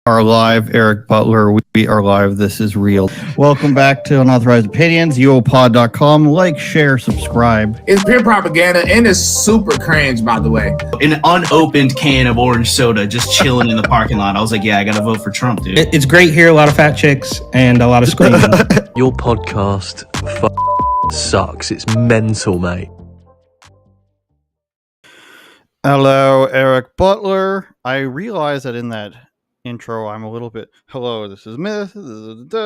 Are live. Eric Butler, we are live. This is real. Welcome back to Unauthorized Opinions, uopod.com. Like, share, subscribe. It's pure propaganda and it's super cringe, by the way. An unopened can of orange soda just chilling in the parking lot. I was like, yeah, I gotta vote for Trump, dude. It's great here, a lot of fat chicks and a lot of screaming. Your podcast sucks. It's mental, mate. Hello, Eric Butler. I realize that in that intro, I'm a little bit, hello, this is Myth. Maybe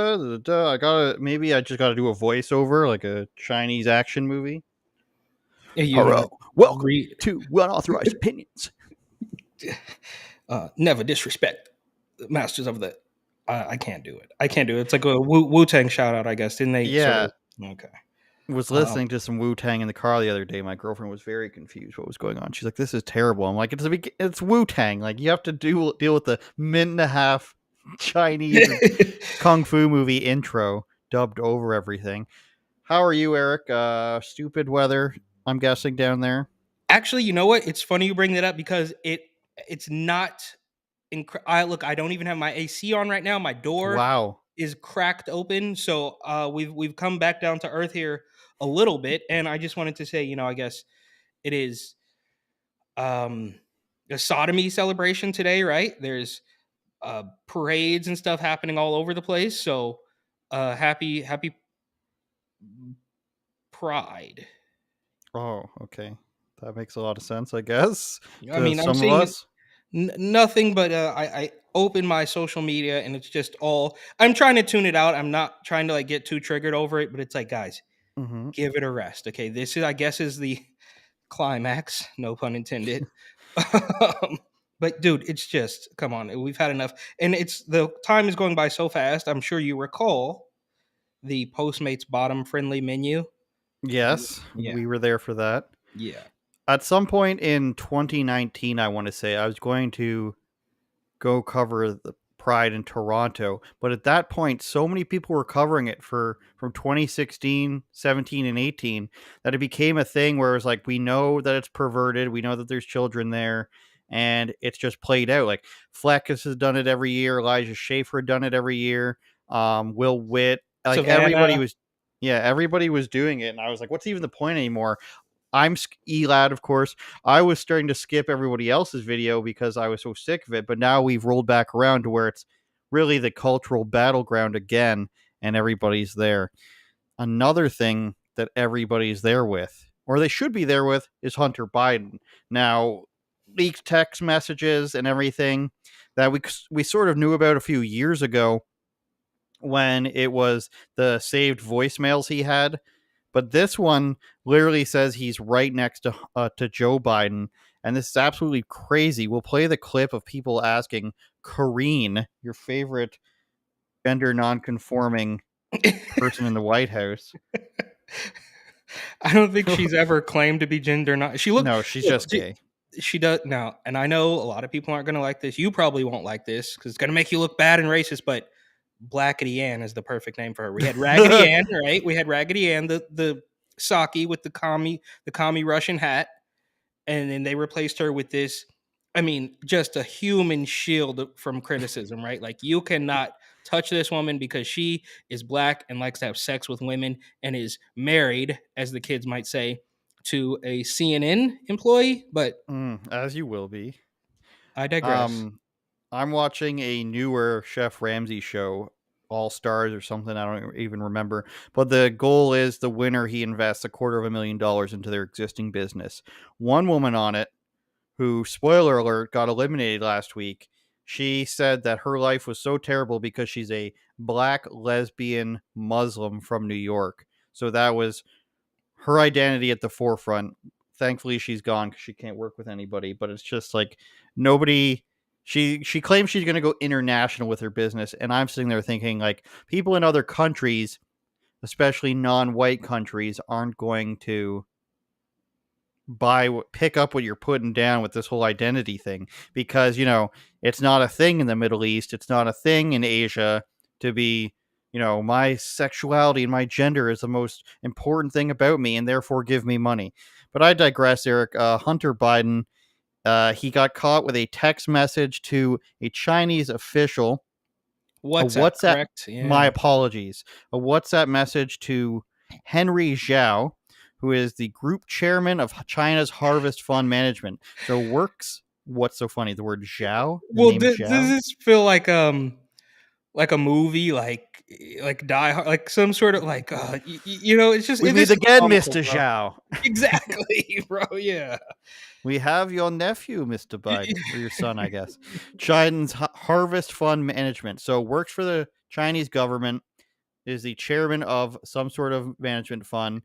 I just gotta do a voiceover like a Chinese action movie. Hello, welcome to Unauthorized Opinions. Never disrespect the masters of the. I can't do it. It's like a Wu-Tang shout out, I guess, didn't they? Yeah. Okay. Was listening to some Wu-Tang in the car the other day. My girlfriend was very confused what was going on. She's like, "This is terrible." I'm like, "It's Wu-Tang. Like, you have to deal with the minute and a half Chinese kung fu movie intro dubbed over everything." How are you, Eric? Stupid weather, I'm guessing, down there. Actually, you know what? It's funny you bring that up because it's not. Look, I don't even have my AC on right now. My door is cracked open, so we've come back down to earth here a little bit, and I just wanted to say, I guess it is a sodomy celebration today, right? There's parades and stuff happening all over the place, so happy Pride. Oh, okay, that makes a lot of sense, I guess. I mean, I'm seeing nothing but I open my social media and it's just all. I'm trying to tune it out. I'm not trying to get too triggered over it, but it's like, guys, give it a rest. Okay, this is, I guess, is the climax. No pun intended. But dude, it's just, come on, we've had enough, and the time is going by so fast. I'm sure you recall the Postmates bottom friendly menu. Yes, we were there for that. Yeah. At some point in 2019, I want to say, I was going to go cover the Pride in Toronto, but at that point, so many people were covering it from 2016, 17, and 18 that it became a thing where it was like, we know that it's perverted, we know that there's children there, and it's just played out. Like, Fleckis has done it every year, Elijah Schaefer had done it every year, Will Witt, like Savannah. Everybody was doing it, and I was like, what's even the point anymore? I'm Elad, of course. I was starting to skip everybody else's video because I was so sick of it, but now we've rolled back around to where it's really the cultural battleground again, and everybody's there. Another thing that everybody's there with, or they should be there with, is Hunter Biden. Now, leaked text messages and everything that we sort of knew about a few years ago when it was the saved voicemails he had. But this one literally says he's right next to Joe Biden, and this is absolutely crazy. We'll play the clip of people asking Karine, your favorite gender non-conforming person in the White House. I don't think she's ever claimed to be gender non. No, she's just gay. She does now, and I know a lot of people aren't going to like this. You probably won't like this because it's going to make you look bad and racist, but Blackety Ann is the perfect name for her. We had Raggedy Ann, right? We had Raggedy Ann, the Saki with the commie Russian hat, and then they replaced her with this. I mean, just a human shield from criticism, right? Like, you cannot touch this woman because she is black and likes to have sex with women and is married, as the kids might say, to a CNN employee. But as you will be. I digress. I'm watching a newer Chef Ramsay show, All Stars or something. I don't even remember. But the goal is the winner, he invests $250,000 into their existing business. One woman on it, who, spoiler alert, got eliminated last week, she said that her life was so terrible because she's a black lesbian Muslim from New York. So that was her identity at the forefront. Thankfully, she's gone because she can't work with anybody. But it's just like nobody... She claims she's going to go international with her business, and I'm sitting there thinking, like, people in other countries, especially non-white countries, aren't going to pick up what you're putting down with this whole identity thing, because, it's not a thing in the Middle East, it's not a thing in Asia to be, my sexuality and my gender is the most important thing about me, and therefore give me money. But I digress, Eric. Hunter Biden, He got caught with a text message to a Chinese official. A WhatsApp, WhatsApp. correct? My Yeah. apologies. A WhatsApp message to Henry Zhao, who is the group chairman of China's Harvest Fund Management. So works. What's so funny? The word Zhao, the Well, name does Zhao. this feel like a movie, like Die Hard, like some sort of like it's just We this meet is again, comical, Mr. bro. Zhao. Exactly, bro. Yeah. We have your nephew, Mr. Biden, or your son, I guess. China's Harvest Fund Management. So works for the Chinese government, is the chairman of some sort of management fund,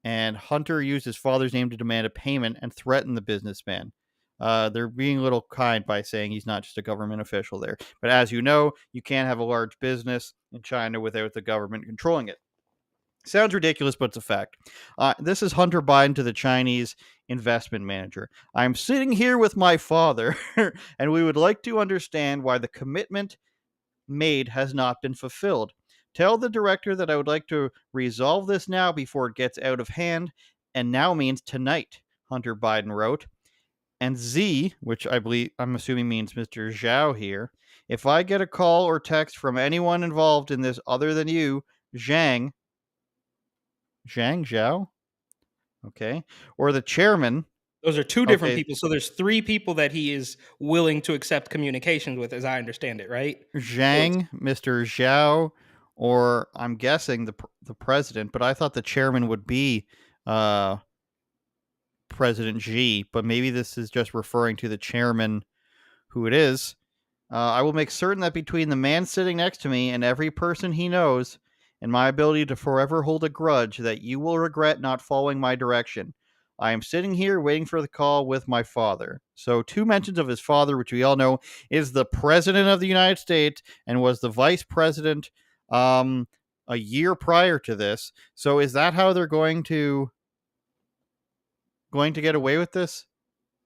and Hunter used his father's name to demand a payment and threaten the businessman. They're being a little kind by saying he's not just a government official there. But as you know, you can't have a large business in China without the government controlling it. Sounds ridiculous, but it's a fact. This is Hunter Biden to the Chinese investment manager. I'm sitting here with my father, and we would like to understand why the commitment made has not been fulfilled. Tell the director that I would like to resolve this now before it gets out of hand, and now means tonight, Hunter Biden wrote. And Z, which I'm assuming means Mr. Zhao here, if I get a call or text from anyone involved in this other than you, Zhao, okay, or the chairman, Those are two different okay, people. So there's three people that he is willing to accept communications with, as I understand it, right? So Mr. Zhao, or I'm guessing the president, but I thought the chairman would be uh President Xi, but maybe this is just referring to the chairman who it is. I will make certain that between the man sitting next to me and every person he knows, and my ability to forever hold a grudge, that you will regret not following my direction. I am sitting here waiting for the call with my father. So, two mentions of his father, which we all know is the president of the United States and was the vice president um, a year prior to this. So, is that how they're going to get away with this?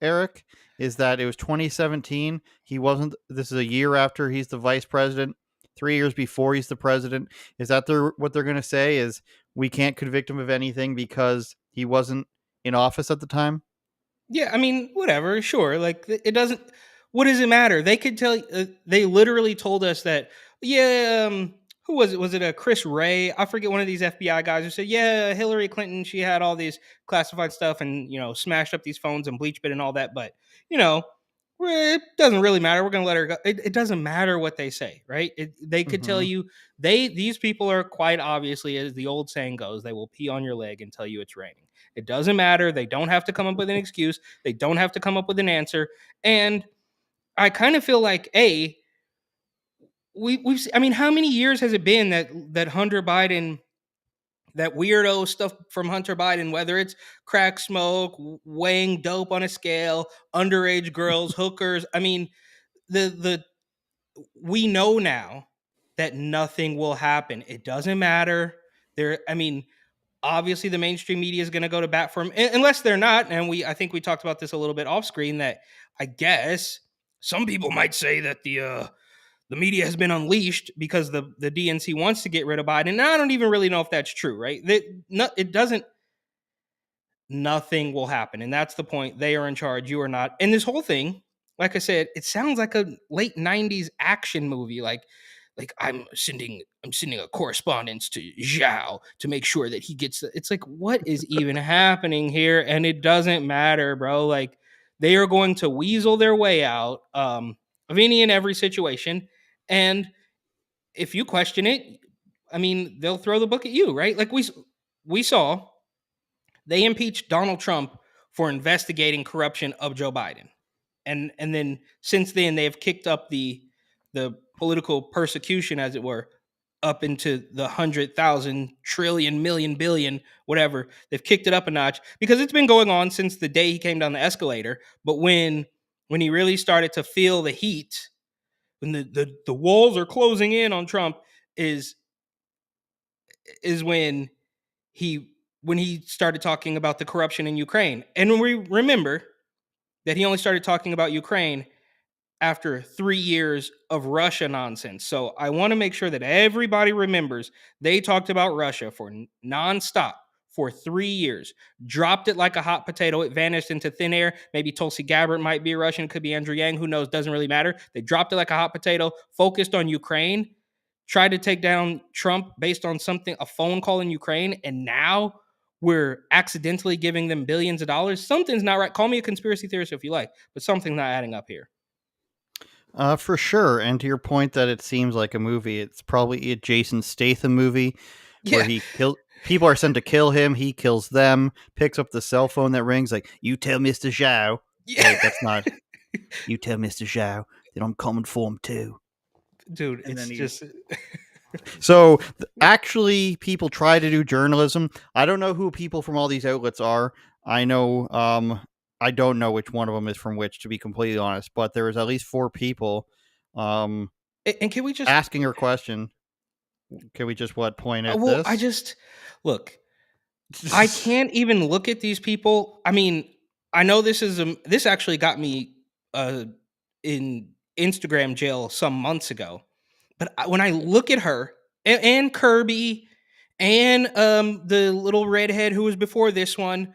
Eric, is that it was 2017. He wasn't. This is a year after he's the vice president. 3 years before he's the president. Is that what they're going to say? Is we can't convict him of anything because he wasn't in office at the time? yeah, I mean, whatever, sure. Like it doesn't. What does it matter? They could tell. They literally told us that. Yeah, who was it? Was it a Chris Ray? I forget, one of these FBI guys who said, "Yeah, Hillary Clinton. She had all these classified stuff and smashed up these phones and bleach bit and all that." But you know, it doesn't really matter. We're gonna let her go. It doesn't matter what they say, right? They could tell Mm-hmm. you. These people are quite obviously, as the old saying goes, they will pee on your leg and tell you it's raining. It doesn't matter. They don't have to come up with an excuse. They don't have to come up with an answer. And I kind of feel like I mean, how many years has it been that Hunter Biden, that weirdo stuff from Hunter Biden, whether it's crack smoke, weighing dope on a scale, underage girls, hookers. I mean, the we know now that nothing will happen. It doesn't matter. I mean, obviously the mainstream media is going to go to bat for him, unless they're not. And I think we talked about this a little bit off screen, that I guess some people might say that the media has been unleashed because the DNC wants to get rid of Biden. And I don't even really know if that's true, right? It doesn't. Nothing will happen, and that's the point. They are in charge. You are not. And this whole thing, like I said, it sounds like a late '90s action movie. Like I'm sending a correspondence to Zhao to make sure that he gets. It's like, what is even happening here? And it doesn't matter, bro. Like, they are going to weasel their way out of any and every situation. And if you question it, I mean, they'll throw the book at you, right? Like we saw, they impeached Donald Trump for investigating corruption of Joe Biden. And then since then they have kicked up the political persecution, as it were, up into the 100,000 trillion million billion whatever. They've kicked it up a notch because it's been going on since the day he came down the escalator. But when he really started to feel the heat, when the walls are closing in on Trump, is when he started talking about the corruption in Ukraine. And when we remember that he only started talking about Ukraine after 3 years of Russia nonsense. So I want to make sure that everybody remembers they talked about Russia for nonstop for 3 years, dropped it like a hot potato. It vanished into thin air. Maybe Tulsi Gabbard might be Russian, could be Andrew Yang, who knows, doesn't really matter. They dropped it like a hot potato, focused on Ukraine, tried to take down Trump based on something, a phone call in Ukraine, and now we're accidentally giving them billions of dollars. Something's not right. Call me a conspiracy theorist if you like, but something's not adding up here. For sure. And to your point that it seems like a movie, it's probably a Jason Statham movie where Yeah. people are sent to kill him. He kills them, picks up the cell phone that rings like, you tell Mr. Zhao. Yeah. Wait, that's not. You tell Mr. Zhao that I'm coming for him too. Dude, And it's then just So actually, people try to do journalism. I don't know who people from all these outlets are. I know, I don't know which one of them is from which, to be completely honest. But there was at least 4 people, and can we just asking her question. Can we just point at well, this? Look, I can't even look at these people. I mean, I know this actually got me in Instagram jail some months ago. But when I look at her and Kirby and the little redhead who was before this one,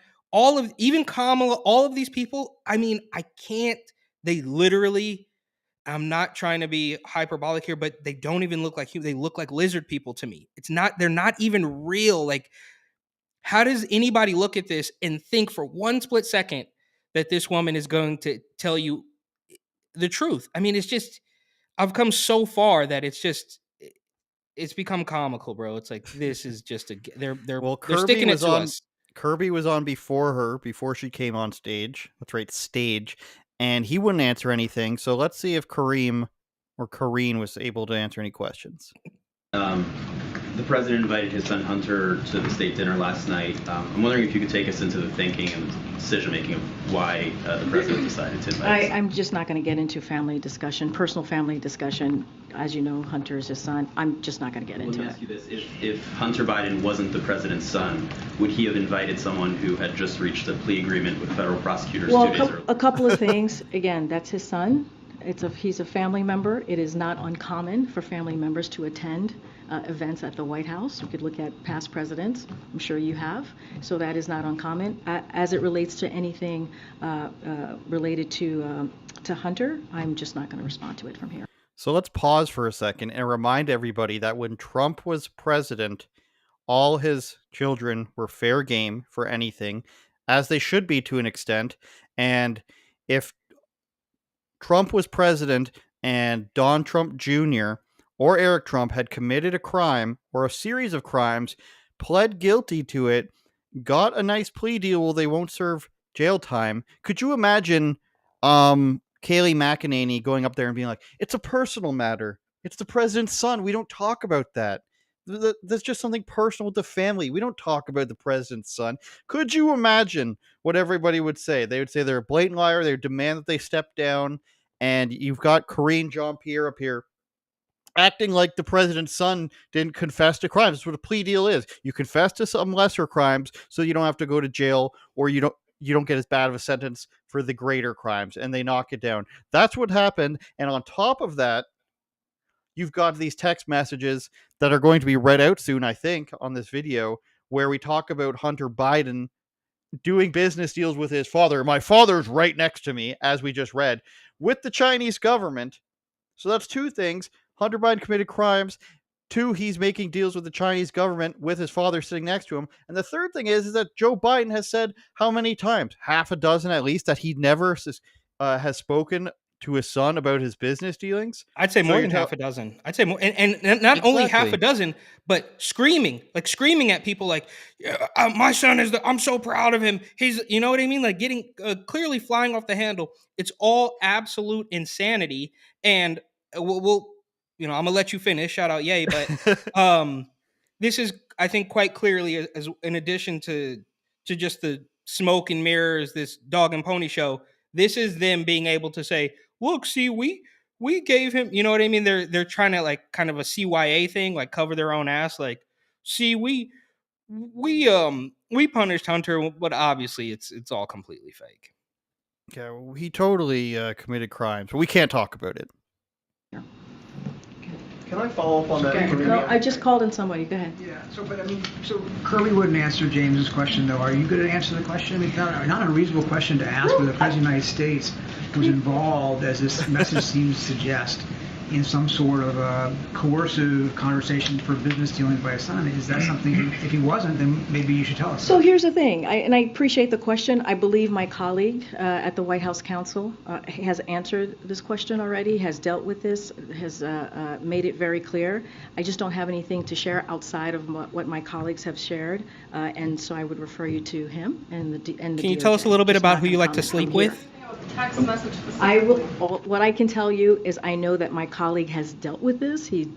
even Kamala, all of these people, I mean, I can't. They literally. I'm not trying to be hyperbolic here, but they don't even look like they look like lizard people to me. It's not. They're not even real. Like, how does anybody look at this and think for one split second that this woman is going to tell you the truth? I mean, it's just. I've come so far that it's become comical, bro. It's like this is just Well, they're sticking it to us. Kirby was on before her, before she came on stage. That's right, stage. And he wouldn't answer anything. So let's see if Kareem or Kareen was able to answer any questions. The president invited his son Hunter to the state dinner last night. I'm wondering if you could take us into the thinking and decision making of why the president decided to invite. I'm just not going to get into personal family discussion. As you know, Hunter is his son. I'm just not going to get into it. Let me ask you this: if Hunter Biden wasn't the president's son, would he have invited someone who had just reached a plea agreement with federal prosecutors? Well, 2 days earlier? a couple of things. Again, that's his son. He's a family member. It is not uncommon for family members to attend events at the White House. You could look at past presidents. I'm sure you have. So that is not uncommon. As it relates to anything related to Hunter, I'm just not going to respond to it from here. So let's pause for a second and remind everybody that when Trump was president, all his children were fair game for anything, as they should be to an extent. And if Trump was president and Don Trump Jr. or Eric Trump had committed a crime or a series of crimes, pled guilty to it, got a nice plea deal where they won't serve jail time. Could you imagine Kayleigh McEnany going up there and being like, it's a personal matter. It's the president's son. We don't talk about that. That's just something personal with the family. We don't talk about the president's son. Could you imagine what everybody would say? They would say they're a blatant liar. They would demand that they step down. And you've got Karine Jean-Pierre up here acting like the president's son didn't confess to crimes. That's what a plea deal is. You confess to some lesser crimes so you don't have to go to jail, or you don't get as bad of a sentence for the greater crimes, and they knock it down. That's what happened. And on top of that, you've got these text messages that are going to be read out soon, I think, on this video, where we talk about Hunter Biden doing business deals with his father. My father's right next to me, as we just read, with the Chinese government. So that's 2 things. Hunter Biden committed crimes. 2, he's making deals with the Chinese government with his father sitting next to him. And the third thing is that Joe Biden has said how many times? Half a dozen at least, that he never has spoken to his son about his business dealings. I'd say more than half a dozen. I'd say more, and not only half a dozen, but screaming at people like, my son is I'm so proud of him. He's, you know what I mean? Like getting clearly flying off the handle. It's all absolute insanity. And we'll I'm gonna let you finish. Shout out, yay! But this is, I think, quite clearly, as in addition to just the smoke and mirrors, this dog and pony show. This is them being able to say, look, see, we gave him, you know what I mean? They're trying to, like, kind of a CYA thing, like cover their own ass, like, see, we punished Hunter, but obviously it's all completely fake. Okay, well, he totally committed crimes, but we can't talk about it. Can I follow up on that? No, I just called in somebody. Go ahead. Yeah, so Curly wouldn't answer James's question, though. Are you going to answer the question? I mean, not an unreasonable question to ask, whether the President of the United States was involved, as this message seems to suggest, in some sort of coercive conversation for business dealings by his son. Is that something, if he wasn't, then maybe you should tell us. So here's the thing, and I appreciate the question. I believe my colleague at the White House Counsel has answered this question already, has dealt with this, has made it very clear. I just don't have anything to share outside of what my colleagues have shared, and so I would refer you to him and the Can you tell us a little bit about who you like to sleep with? Text message. I will. What I can tell you is I know that my colleague has dealt with this. He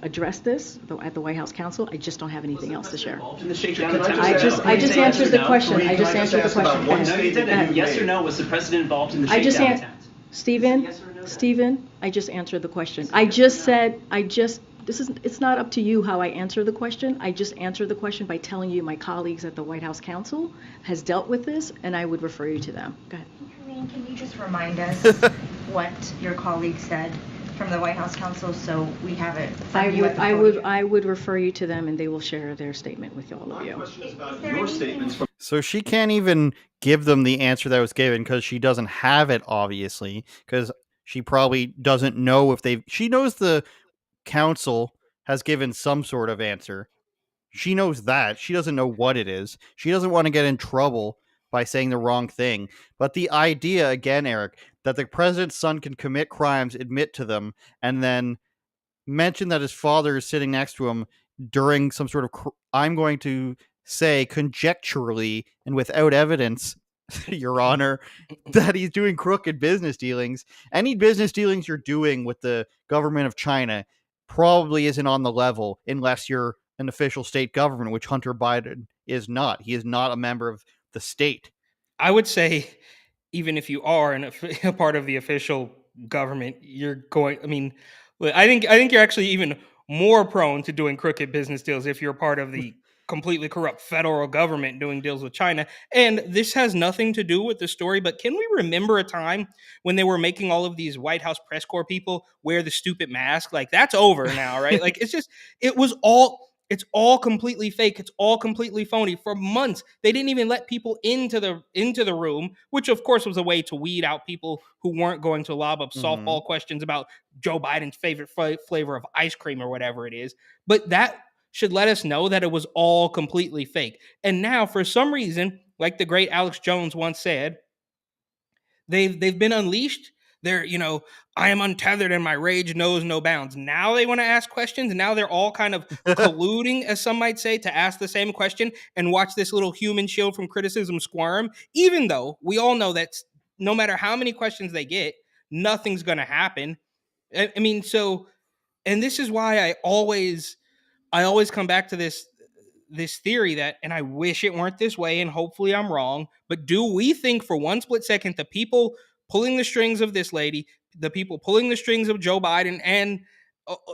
addressed this at the White House Counsel. I just don't have anything else to share. In the shakedown attempt? I just answered the question. I just answered the question. No, you didn't. Yes or no? Was the president involved in the shakedown attempt? Stephen, I just answered the question. It's not up to you how I answer the question. I just answered the question by telling you my colleagues at the White House Counsel has dealt with this, and I would refer you to them. Go ahead. Can you just remind us what your colleague said from the White House Counsel so we have it? I would refer you to them, and they will share their statement with all of you. Your statements from So she can't even give them the answer that was given because she doesn't have it, obviously, because she probably doesn't know if she knows the counsel has given some sort of answer. She knows that. She doesn't know what it is. She doesn't want to get in trouble by saying the wrong thing. But the idea, again, Eric, that the president's son can commit crimes, admit to them, and then mention that his father is sitting next to him during some sort of, I'm going to say conjecturally and without evidence, Your Honor, that he's doing crooked business dealings. Any business dealings you're doing with the government of China probably isn't on the level unless you're an official state government, which Hunter Biden is not. He is not a member of the state. I would say, even if you are a part of the official government, you're going. I mean, I think you're actually even more prone to doing crooked business deals if you're part of the completely corrupt federal government doing deals with China. And this has nothing to do with the story, but can we remember a time when they were making all of these White House press corps people wear the stupid mask? Like, that's over now, right? Like, it's all completely fake. It's all completely phony. For months, they didn't even let people into the room, which of course was a way to weed out people who weren't going to lob up softball questions about Joe Biden's favorite flavor of ice cream or whatever it is. But that should let us know that it was all completely fake. And now, for some reason, like the great Alex Jones once said, they've been unleashed. They're, I am untethered and my rage knows no bounds. Now they want to ask questions. Now they're all kind of colluding, as some might say, to ask the same question and watch this little human shield from criticism squirm, even though we all know that no matter how many questions they get, nothing's going to happen. I mean, and this is why I always come back to this theory that, and I wish it weren't this way, and hopefully I'm wrong, but do we think for one split second the people pulling the strings of this lady, the people pulling the strings of Joe Biden and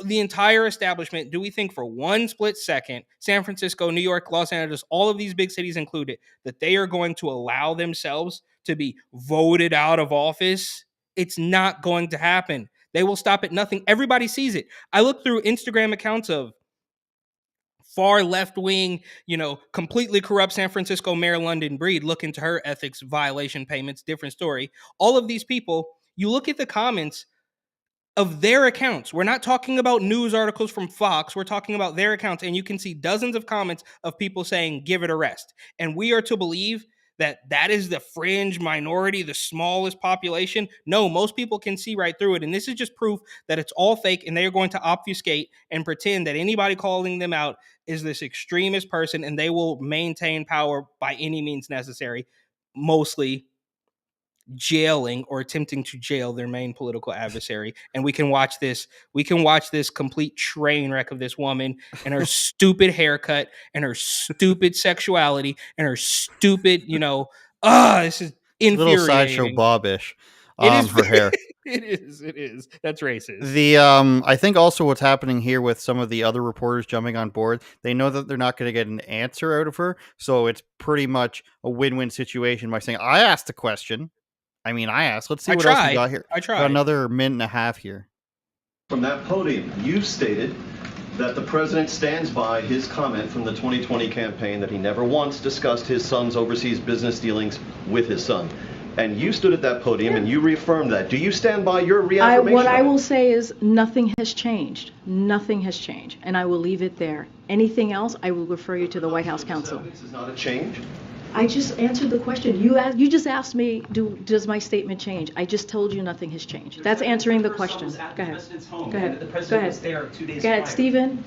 the entire establishment, do we think for one split second, San Francisco, New York, Los Angeles, all of these big cities included, that they are going to allow themselves to be voted out of office? It's not going to happen. They will stop at nothing. Everybody sees it. I look through Instagram accounts of far left-wing, completely corrupt San Francisco Mayor London Breed, look into her ethics violation payments, different story. All of these people, you look at the comments of their accounts. We're not talking about news articles from Fox. We're talking about their accounts, and you can see dozens of comments of people saying, give it a rest. And we are to believe that is the fringe minority, the smallest population. No, most people can see right through it. And this is just proof that it's all fake, and they are going to obfuscate and pretend that anybody calling them out is this extremist person, and they will maintain power by any means necessary, mostly jailing or attempting to jail their main political adversary. And we can watch this complete train wreck of this woman and her stupid haircut and her stupid sexuality and her stupid, this is infuriating. Little sideshow Bobish. It is her hair. It is. That's racist. I think also what's happening here with some of the other reporters jumping on board, they know that they're not going to get an answer out of her. So it's pretty much a win-win situation by saying, I asked the question. I asked. Let's see what else we got here. I tried. Got another minute and a half here. From that podium, you stated that the president stands by his comment from the 2020 campaign that he never once discussed his son's overseas business dealings with his son. And you stood at that podium and you reaffirmed that. Do you stand by your reaffirmation? What I will say is nothing has changed. Nothing has changed. And I will leave it there. Anything else, I will refer you to the White House counsel. This is not a change? I just answered the question. You just asked me, does my statement change? I just told you nothing has changed. That's answering the question. Go ahead. Go ahead. The Go president was ahead. there 2 days Go ahead, prior. Stephen.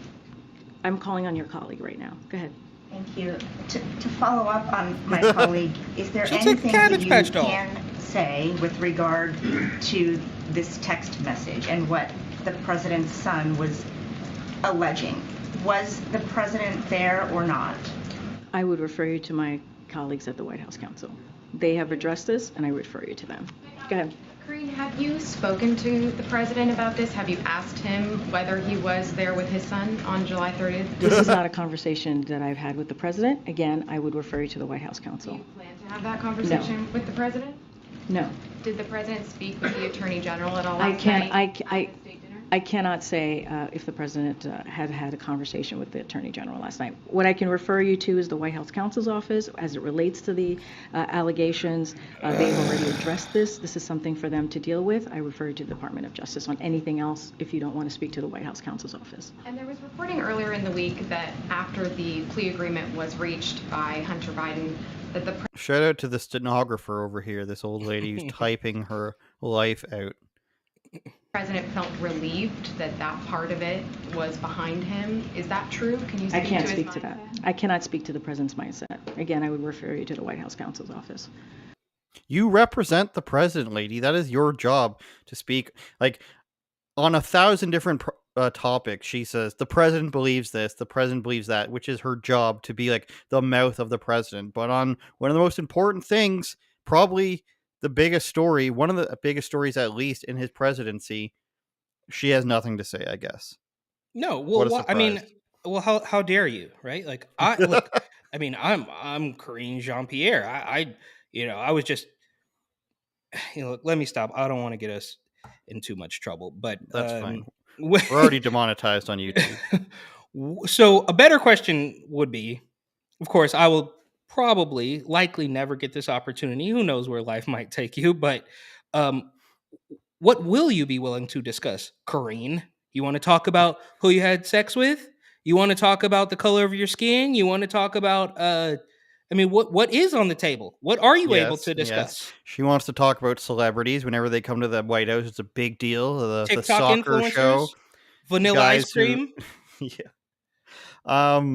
I'm calling on your colleague right now. Go ahead. Thank you. To follow up on my colleague, is there She'll take the anything that Cabbage you Patch Doll. can say with regard to this text message and what the president's son was alleging? Was the president there or not? I would refer you to my colleagues at the White House counsel. They have addressed this, and I refer you to them. Go ahead. Karine, have you spoken to the president about this? Have you asked him whether he was there with his son on July 30th? This is not a conversation that I've had with the president. Again, I would refer you to the White House Do counsel. you plan to have that conversation with the president? No. Did the president speak with the attorney general at all I last can't. night at the state dinner? I cannot say if the president had a conversation with the attorney general last night. What I can refer you to is the White House counsel's office as it relates to the allegations. They've already addressed this. This is something for them to deal with. I refer you to the Department of Justice on anything else if you don't want to speak to the White House counsel's office. And there was reporting earlier in the week that after the plea agreement was reached by Hunter Biden, that the Shout out to the stenographer over here, this old lady who's typing her life out. president felt relieved that that part of it was behind him. Is that true? Can you speak I can't to his speak to that. mindset? I cannot speak to the president's mindset. Again, I would refer you to the White House counsel's office. You represent the president, lady. That is your job to speak. Like, on 1,000 different topics, she says the president believes this, the president believes that, which is her job to be like the mouth of the president. But on one of the most important things, probably the biggest story, one of the biggest stories at least in his presidency, she has nothing to say, I guess. No, What well, a I mean, surprise. well, how dare you, right? Like, I look, I mean, I'm Karine Jean-Pierre. I was just, let me stop. I don't want to get us in too much trouble, but That's fine. We're already demonetized on YouTube. So a better question would be, of course, I will likely never get this opportunity. Who knows where life might take you, but um, what will you be willing to discuss, Karine? You want to talk about who you had sex with? You want to talk about the color of your skin? You want to talk about what is on the table? What are you able to discuss? Yes. She wants to talk about celebrities whenever they come to the White House. It's a big deal. The TikTok soccer influencers, show. vanilla ice Guys who- cream. Yeah.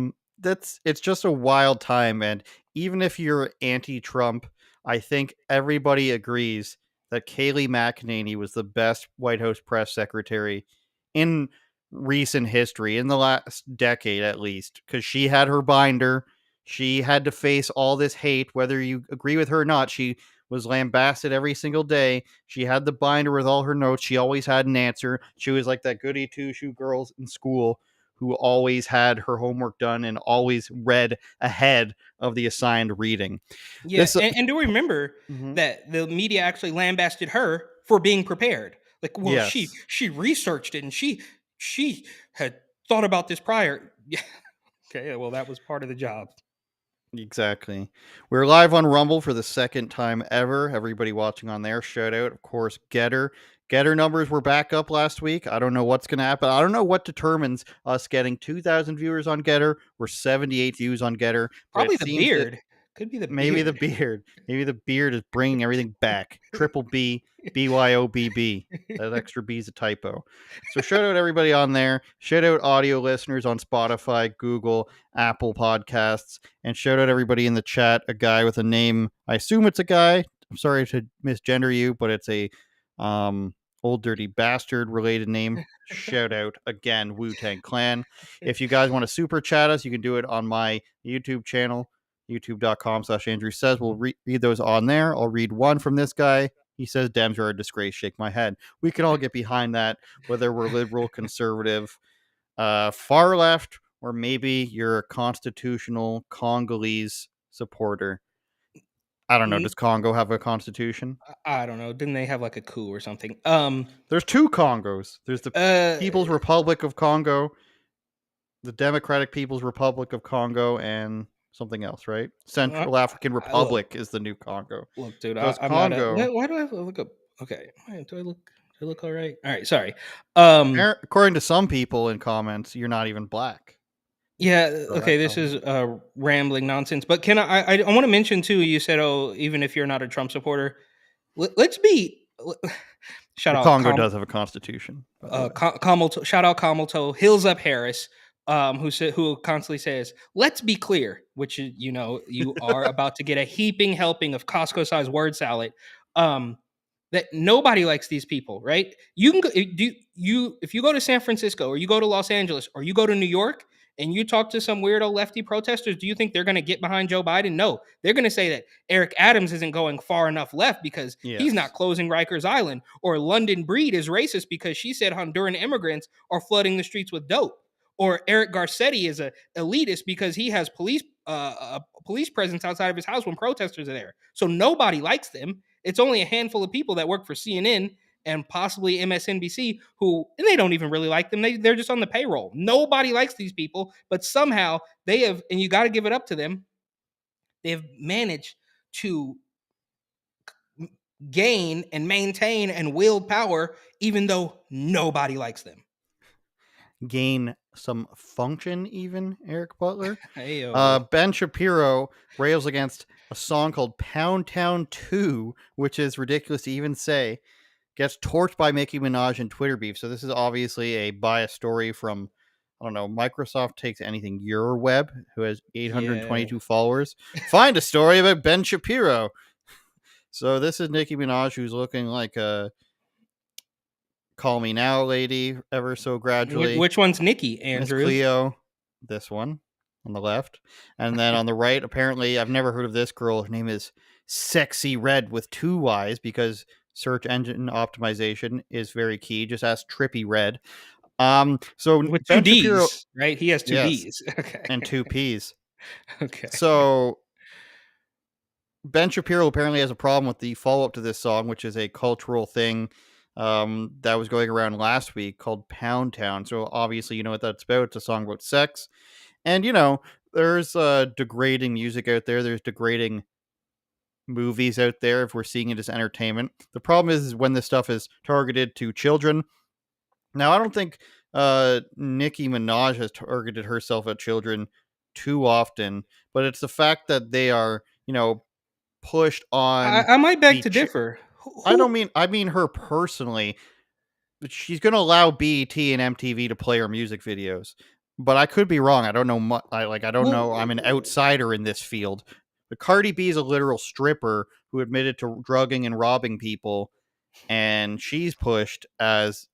It's just a wild time, and even if you're anti-Trump, I think everybody agrees that Kayleigh McEnany was the best White House press secretary in recent history, in the last decade at least, because she had her binder. She had to face all this hate, whether you agree with her or not. She was lambasted every single day. She had the binder with all her notes. She always had an answer. She was like that goody two-shoe girls in school who always had her homework done and always read ahead of the assigned reading. Yes, This- and do we remember Mhm. that the media actually lambasted her for being prepared? Like, well, Yes. she researched it and she had thought about this prior. Yeah. Okay, well, that was part of the job. Exactly. We're live on Rumble for the second time ever. Everybody watching on there, shout out, of course, Getter. Getter numbers were back up last week. I don't know what's going to happen. I don't know what determines us getting 2,000 viewers on Getter or 78 views on Getter. but Probably it the seems that beard. Could be the maybe the beard. beard. Maybe the beard is bringing everything back. Triple B, BYOBB. That extra B is a typo. So shout out everybody on there. Shout out audio listeners on Spotify, Google, Apple Podcasts, and shout out everybody in the chat. A guy with a name. I assume it's a guy. I'm sorry to misgender you, but it's a old dirty bastard related name. Shout out again, Wu-Tang Clan. If you guys want to super chat us, you can do it on my YouTube channel, youtube.com/Andrew Says. We'll read those on there. I'll read one from this guy. He says Dems are a disgrace. Shake my head. We can all get behind that, whether we're liberal, conservative, far left, or maybe you're a constitutional Congolese supporter. I don't know. Does Congo have a constitution? I don't know. Didn't they have like a coup or something? There's two Congos. There's the People's Republic of Congo, the Democratic People's Republic of Congo, and something else, right? Central African Republic is the new Congo. Look, dude, So it's I'm Congo. not. Why do I have to look up? Okay, do I look all right? All right, sorry. According to some people in comments, you're not even black. Yeah. So Okay. This is rambling nonsense. But can I want to mention too? You said, oh, even if you're not a Trump supporter, let's be. Shout the out. Congo does have a constitution. Shout out Kamalto Hills Up Harris, who constantly says, "Let's be clear," which you are about to get a heaping helping of Costco-sized word salad. That nobody likes these people, right? You can go, if you go to San Francisco or you go to Los Angeles or you go to New York and you talk to some weirdo lefty protesters, do you think they're going to get behind Joe Biden? No, they're going to say that Eric Adams isn't going far enough left because he's not closing Rikers Island, or London Breed is racist because she said Honduran immigrants are flooding the streets with dope, or Eric Garcetti is a elitist because he has a police presence outside of his house when protesters are there. So nobody likes them. It's only a handful of people that work for CNN and possibly MSNBC and they don't even really like them. They're just on the payroll. Nobody likes these people, but somehow they have, and you got to give it up to them, they have managed to gain and maintain and wield power even though nobody likes them. Gain some function, even, Eric Butler. Heyo. Ben Shapiro rails against a song called Pound Town 2, which is ridiculous to even say, gets torched by Nicki Minaj in Twitter beef. So this is obviously a biased story from, I don't know, Microsoft takes anything. Euroweb, who has 822 followers. Find a story about Ben Shapiro. So this is Nicki Minaj, who's looking like a Call Me Now lady ever so gradually. Which one's Nicki, Andrew? Miss Cleo, this one on the left. And then on the right, apparently, I've never heard of this girl. Her name is Sexy Red with 2 Y's because search engine optimization is very key. Just ask Trippy Red. So with Ben 2 D's, Shapiro, right? He has 2 D's. Okay. And 2 P's. Okay. So Ben Shapiro apparently has a problem with the follow-up to this song, which is a cultural thing that was going around last week called Pound Town. So obviously you know what that's about. It's a song about sex. And, there's degrading music out there. There's degrading movies out there if we're seeing it as entertainment. The problem is when this stuff is targeted to children. Now, I don't think Nicki Minaj has targeted herself at children too often, but it's the fact that they are, pushed on. I might beg to differ. I mean her personally. She's going to allow BET and MTV to play her music videos, but I could be wrong. I don't know. I don't know. I'm an outsider in this field. The Cardi B is a literal stripper who admitted to drugging and robbing people, and she's pushed as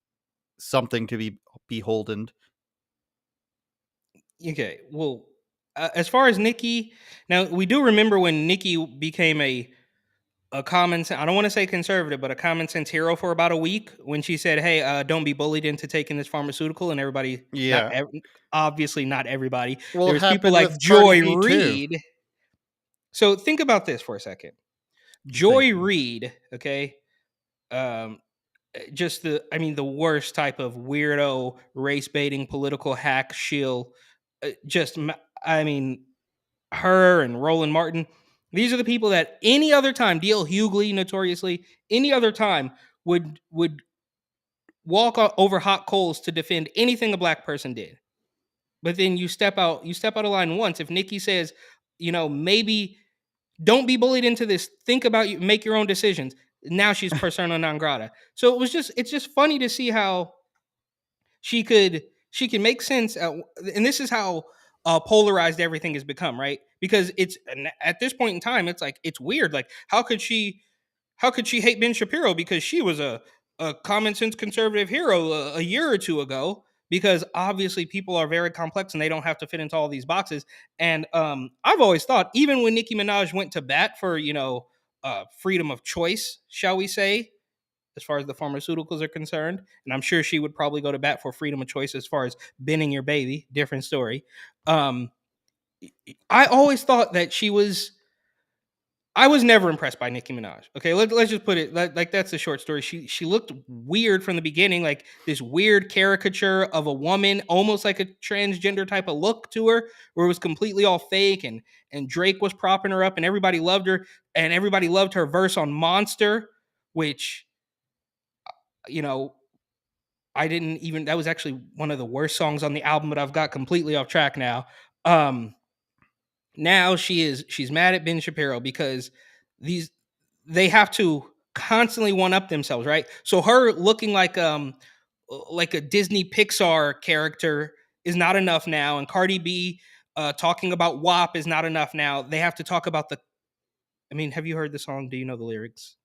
something to be beholden. Okay, well, as far as Nicki, now we do remember when Nicki became a common sense, I don't want to say conservative, but a common sense hero for about a week when she said, hey, don't be bullied into taking this pharmaceutical, and everybody, obviously not everybody. Well, there's people like Joy Reid. Too. So think about this for a second. Joy Reid, okay, just the worst type of weirdo, race baiting, political hack shill. Her and Roland Martin. These are the people that any other time, D.L. Hughley, notoriously, any other time would walk over hot coals to defend anything a black person did. But then you step out of line once. If Nicki says, maybe don't be bullied into this, think about you, make your own decisions. Now she's persona non grata. So it's just funny to see how she can make sense. And this is how polarized everything has become, right? Because at this point in time, it's like, it's weird. Like, how could she hate Ben Shapiro because she was a common sense conservative hero a year or two ago? Because obviously people are very complex and they don't have to fit into all these boxes. And I've always thought, even when Nicki Minaj went to bat for, freedom of choice, shall we say, as far as the pharmaceuticals are concerned, and I'm sure she would probably go to bat for freedom of choice as far as bending your baby, different story. I always thought that she was I was never impressed by Nicki Minaj. Okay, let's just put it like that's the short story. She looked weird from the beginning, like this weird caricature of a woman, almost like a transgender type of look to her, where it was completely all fake, and Drake was propping her up, and everybody loved her, and everybody loved her verse on Monster, which you know I didn't even. That was actually one of the worst songs on the album, but I've got completely off track now. Um, Now she's mad at Ben Shapiro because these they have to constantly one up themselves, right? So her looking like a Disney Pixar character is not enough now, and Cardi B talking about WAP is not enough now. They have to talk about the. I mean, have you heard the song? Do you know the lyrics?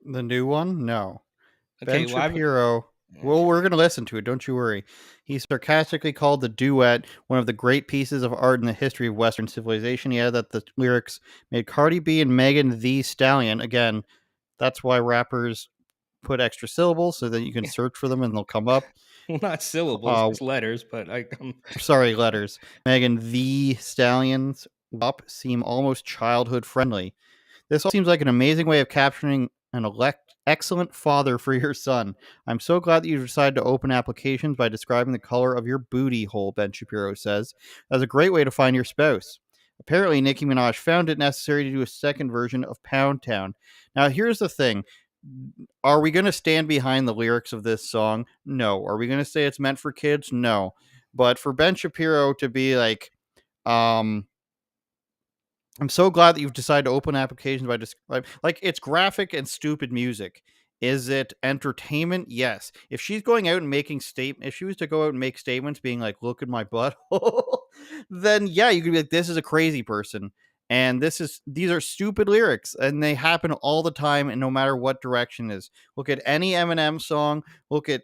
The new one? No. Ben Okay, well, Shapiro. Well, we're going to listen to it. Don't you worry. He sarcastically called the duet one of the great pieces of art in the history of Western civilization. He added that the lyrics made Cardi B and Megan Thee Stallion. Again, that's why rappers put extra syllables so that you can search for them and they'll come up. well, not syllables, just letters, but Sorry, letters. Megan Thee Stallion's WAP seem almost childhood friendly. This all seems like an amazing way of capturing an excellent father for your son. I'm so glad that you decided to open applications by describing the color of your booty hole, Ben Shapiro says. That's a great way to find your spouse. Apparently, Nicki Minaj found it necessary to do a second version of Pound Town. Now, here's the thing. Are we going to stand behind the lyrics of this song? No. Are we going to say it's meant for kids? No. But for Ben Shapiro to be like, I'm so glad that you've decided to open applications by like it's graphic and stupid music. Is it entertainment? Yes. If she's going out and making if she was to go out and make statements being like, look at my butthole, then yeah, you could be like, this is a crazy person. And these are stupid lyrics and they happen all the time and no matter what direction it is. Look at any Eminem song. Look at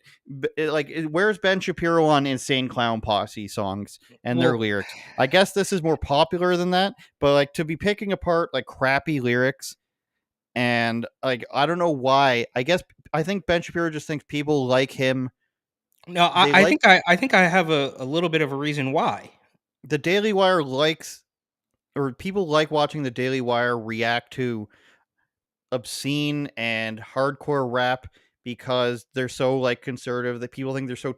where's Ben Shapiro on Insane Clown Posse songs and their well, lyrics? I guess this is more popular than that, but like to be picking apart like crappy lyrics and like I don't know why. I think Ben Shapiro just thinks people like him. no, I think I have a little bit of a reason why. The Daily Wire or people like watching the Daily Wire react to obscene and hardcore rap because they're so like conservative that people think they're so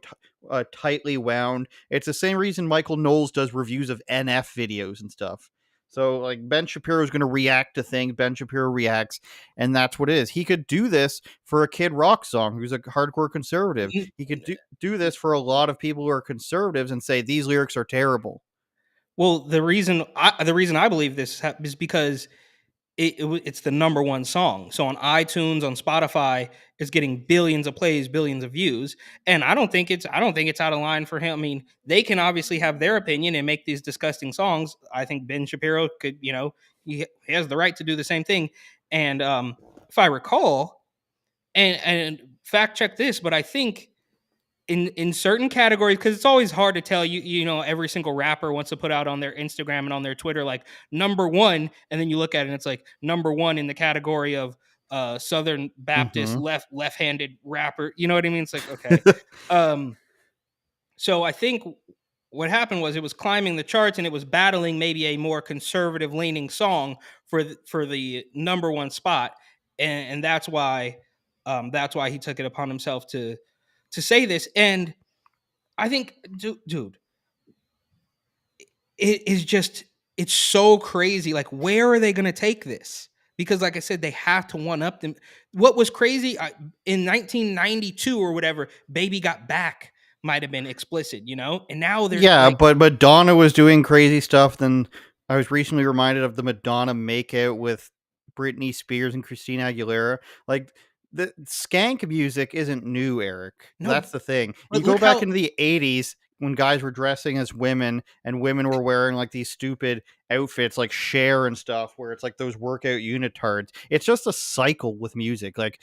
tightly wound. It's the same reason Michael Knowles does reviews of NF videos and stuff. So like Ben Shapiro is going to react to things. Ben Shapiro reacts, and that's what it is. He could do this for a Kid Rock song who's a hardcore conservative. He could do this for a lot of people who are conservatives and say these lyrics are terrible. Well, the reason I believe this is because it's the number one song. So on iTunes, on Spotify, it's getting billions of plays, billions of views, and I don't think it's out of line for him. I mean, they can obviously have their opinion and make these disgusting songs. I think Ben Shapiro could, he has the right to do the same thing. And if I recall, and fact check this, but I think in certain categories, because it's always hard to tell, every single rapper wants to put out on their Instagram and on their Twitter like number one, and then you look at it and it's like number one in the category of Southern Baptist left-handed rapper. You know what I mean? It's like, okay. So I think what happened was it was climbing the charts and it was battling maybe a more conservative leaning song for the number one spot, and that's why he took it upon himself to say this. And I think, dude, it is just, it's so crazy. Like, where are they going to take this? Because like I said, they have to one up them. What was crazy in 1992 or whatever, Baby Got Back might have been explicit, and now they're but Madonna was doing crazy stuff. Then I was recently reminded of the Madonna makeout with Britney Spears and Christina Aguilera. Like the skank music isn't new, Eric. No, that's the thing. but You go look back how- into the 80s when guys were dressing as women and women were wearing like these stupid outfits like Cher and stuff where it's like those workout unitards. It's just a cycle with music. Like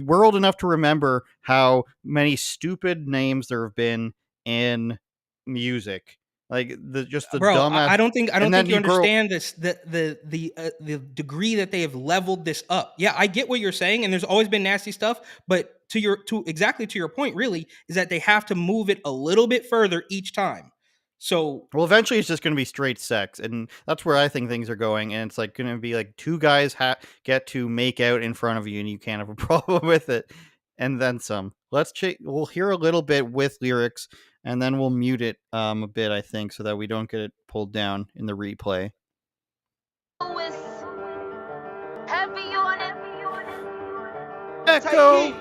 we're old enough to remember how many stupid names there have been in music. Like the Bro, dumbass. I don't think you grow. understand this. The degree that they have leveled this up. Yeah, I get what you're saying, and there's always been nasty stuff. But to exactly to your point, really, is that they have to move it a little bit further each time. So Well, eventually it's just going to be straight sex, and that's where I think things are going. And it's like going to be like two guys get to make out in front of you, and you can't have a problem with it, and then some. We'll hear a little bit with lyrics, and then we'll mute it a bit, I think, so that we don't get it pulled down in the replay. Echo.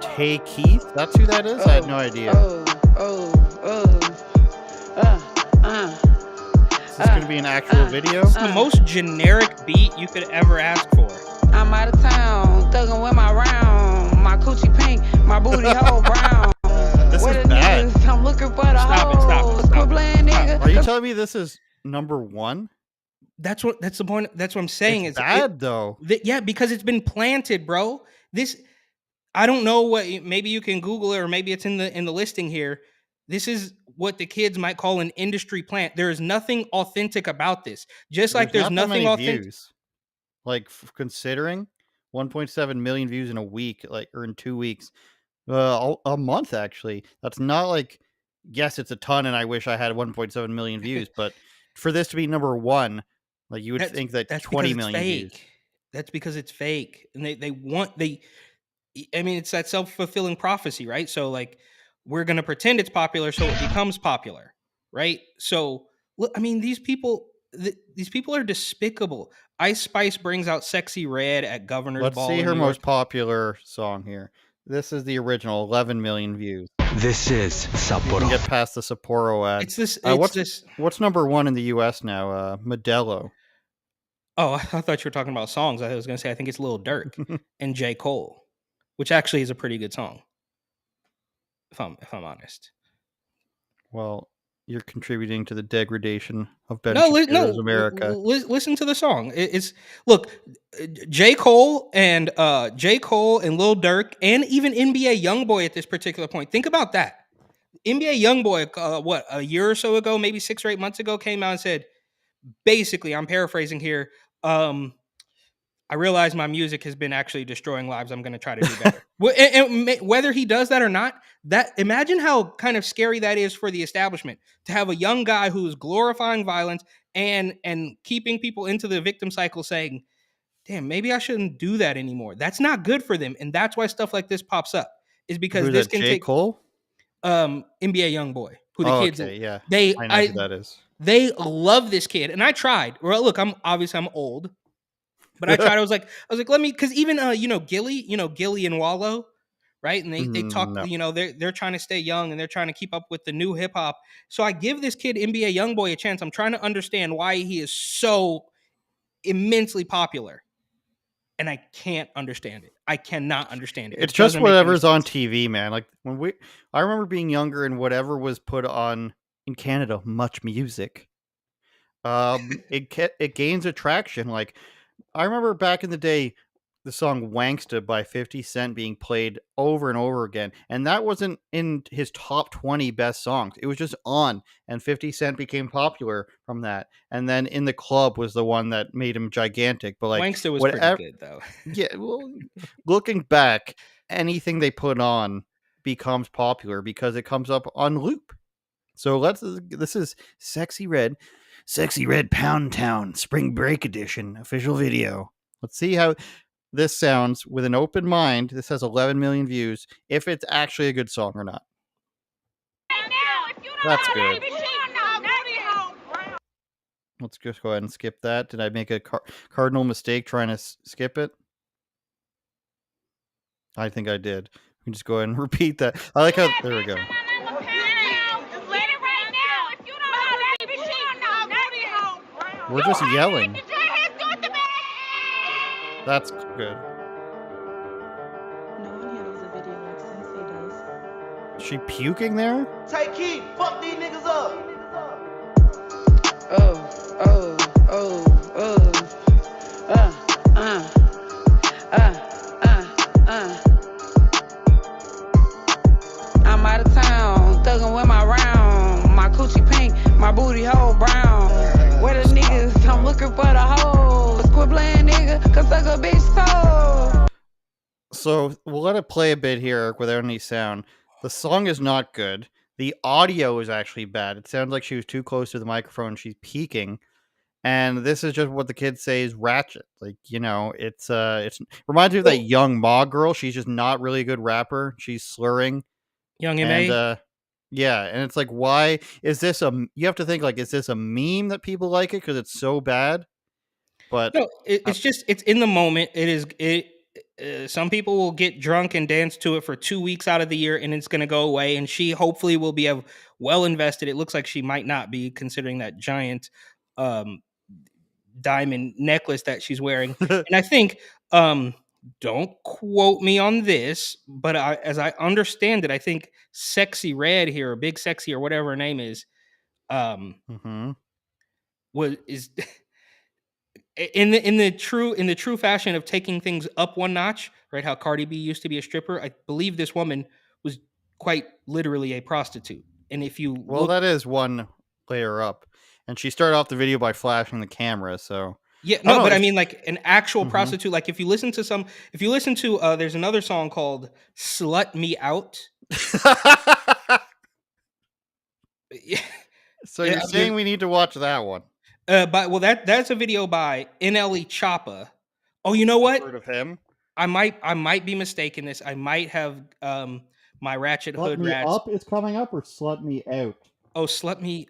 Take Keith. That's who that is. I had no idea. Is this going to be an actual video? It's the most generic beat you could ever ask for. I'm out of town, thugging with my round. My coochie pink, my booty hole brown. This is bad. I'm looking for the hoes. Quit playing, nigga. Are you telling me this is number one? That's the point. That's what I'm saying. It's bad though. Yeah, because it's been planted, bro. I don't know what. Maybe you can Google it, or maybe it's in the listing here. This is what the kids might call an industry plant. There is nothing authentic about this. Just like there's nothing authentic. Views. Like considering 1.7 million views in a week, or in 2 weeks, a month actually. That's not like, yes, it's a ton, and I wish I had 1.7 million views, but for this to be number one, like you would think that 20 million views. That's because it's fake, and I mean, it's that self-fulfilling prophecy, right? So like, we're gonna pretend it's popular, so it becomes popular, right? So look, I mean, these people are despicable. Ice Spice brings out Sexy Red at Governor's Ball. Let's see her most popular song here. This is the original, 11 million views. This is Sapporo. You can get past the Sapporo ad. What's number one in the U.S. now? Modelo. Oh, I thought you were talking about songs. I was going to say I think it's Lil Durk and J. Cole, which actually is a pretty good song, if I'm honest. Well, you're contributing to the degradation of Ben Shapiro's America. Listen to the song. Look, J. Cole and Lil Durk, and even NBA YoungBoy at this particular point. Think about that. NBA YoungBoy, a year or so ago, maybe 6 or 8 months ago, came out and said, basically, I'm paraphrasing here. I realize my music has been actually destroying lives. I'm going to try to do better. and whether he does that or not, imagine how kind of scary that is for the establishment to have a young guy who's glorifying violence and keeping people into the victim cycle, saying, damn, maybe I shouldn't do that anymore. That's not good for them. And that's why stuff like this pops up, is because this can take Cole? NBA YoungBoy, who the kids, okay, yeah. I know who that is. They love this kid. And I tried. Well, look, I'm old. But I tried. I was like, let me, because even Gilly and Wallow, right? And they talk, no. They're trying to stay young, and they're trying to keep up with the new hip hop. So I give this kid NBA YoungBoy a chance. I'm trying to understand why he is so immensely popular, and I can't understand it. I cannot understand it. It's just whatever's on TV, man. Like I remember being younger, and whatever was put on in Canada, Much Music, it gains attraction. Like, I remember back in the day, the song Wanksta by 50 Cent being played over and over again. And that wasn't in his top 20 best songs. It was just on. And 50 Cent became popular from that. And then In the Club was the one that made him gigantic. But like, Wanksta was pretty good, though. Yeah, well, looking back, anything they put on becomes popular because it comes up on loop. So this is Sexy Red Pound Town Spring Break Edition official video. Let's see how this sounds with an open mind. This has 11 million views. If it's actually a good song or not. That's good. Let's just go ahead and skip that. Did I make a cardinal mistake trying to skip it? I think I did. We can just go ahead and repeat that. I like how, there we go. We're just yelling. That's good. No one handles a video like Sensei does. Is she puking there? Take heat. Fuck these niggas up. I'm out of town, thugging with my round. My coochie pink, my booty hole brown. Where the niggas, I'm looking for the hoes. Quit playing, nigga, cause suck a bitch toe. So we'll let it play a bit here without any sound. The song is not good. the audio is actually bad. It sounds like she was too close to the microphone. She's peaking. And this is just what the kids say is ratchet. Like, it's reminds me of that young Ma girl. She's just not really a good rapper. She's slurring. Young And M.A.? yeah, and it's like, why is this you have to think, like, is this a meme that people like it because it's so bad? But No, it's in the moment. Some people will get drunk and dance to it for 2 weeks out of the year, and it's going to go away. And she hopefully will be well invested. It looks like she might not be, considering that giant um, diamond necklace that she's wearing. And I think, don't quote me on this, but as I understand it, I think Sexy Red here, or Big Sexy, or whatever her name is, Mhm. is in the true fashion of taking things up one notch, right? How Cardi B used to be a stripper. I believe this woman was quite literally a prostitute. And if you Well, look, that is one layer up. And she started off the video by flashing the camera, so yeah, I don't no, know but I if mean like an actual Mhm. prostitute. Like if you listen to there's another song called "Slut Me Out." Yeah, So you're saying we need to watch that one? but that's a video by NLE Choppa. Oh, you know I've what? heard of him. I might be mistaken. This I might have my Ratchet Slut Hood Me Rats. Up is coming up, or Slut Me Out? Oh, Slut Me.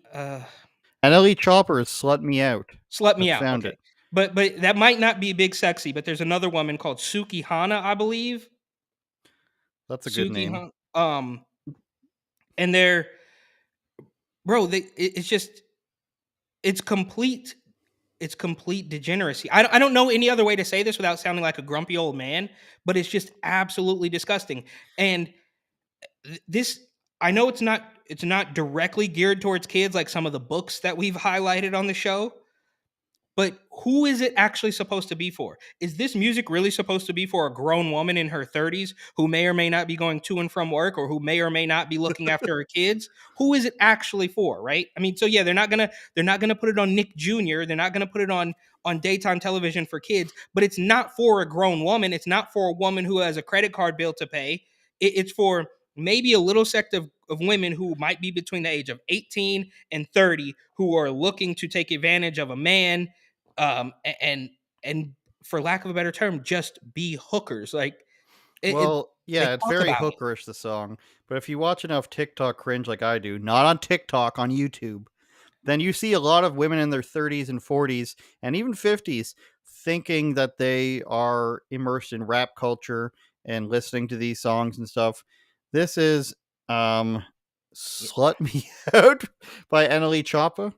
NLE Chopper is Slut Me Out. Slut Me I've Out. found Okay, it. but that might not be Big Sexy. But there's another woman called Suki Hana, I believe. That's a good Suki name. Hana. And they're bro. It's just it's complete. It's complete degeneracy. I don't know any other way to say this without sounding like a grumpy old man, but it's just absolutely disgusting. And this, I know it's not directly geared towards kids like some of the books that we've highlighted on the show, but who is it actually supposed to be for? Is this music really supposed to be for a grown woman in her 30s who may or may not be going to and from work, or who may or may not be looking after her kids? Who is it actually for, right? I mean, so yeah, they're not gonna put it on Nick Jr. They're not gonna put it on daytime television for kids, but it's not for a grown woman. It's not for a woman who has a credit card bill to pay. It's for maybe a little sect of women who might be between the age of 18 and 30 who are looking to take advantage of a man, and for lack of a better term, just be hookers. Like Well, they yeah, it's talk very about it. hookerish, the song. But if you watch enough TikTok cringe like I do, not on TikTok, on YouTube, then you see a lot of women in their 30s and 40s and even 50s thinking that they are immersed in rap culture and listening to these songs and stuff. This is Slut Me Out by NLE Choppa.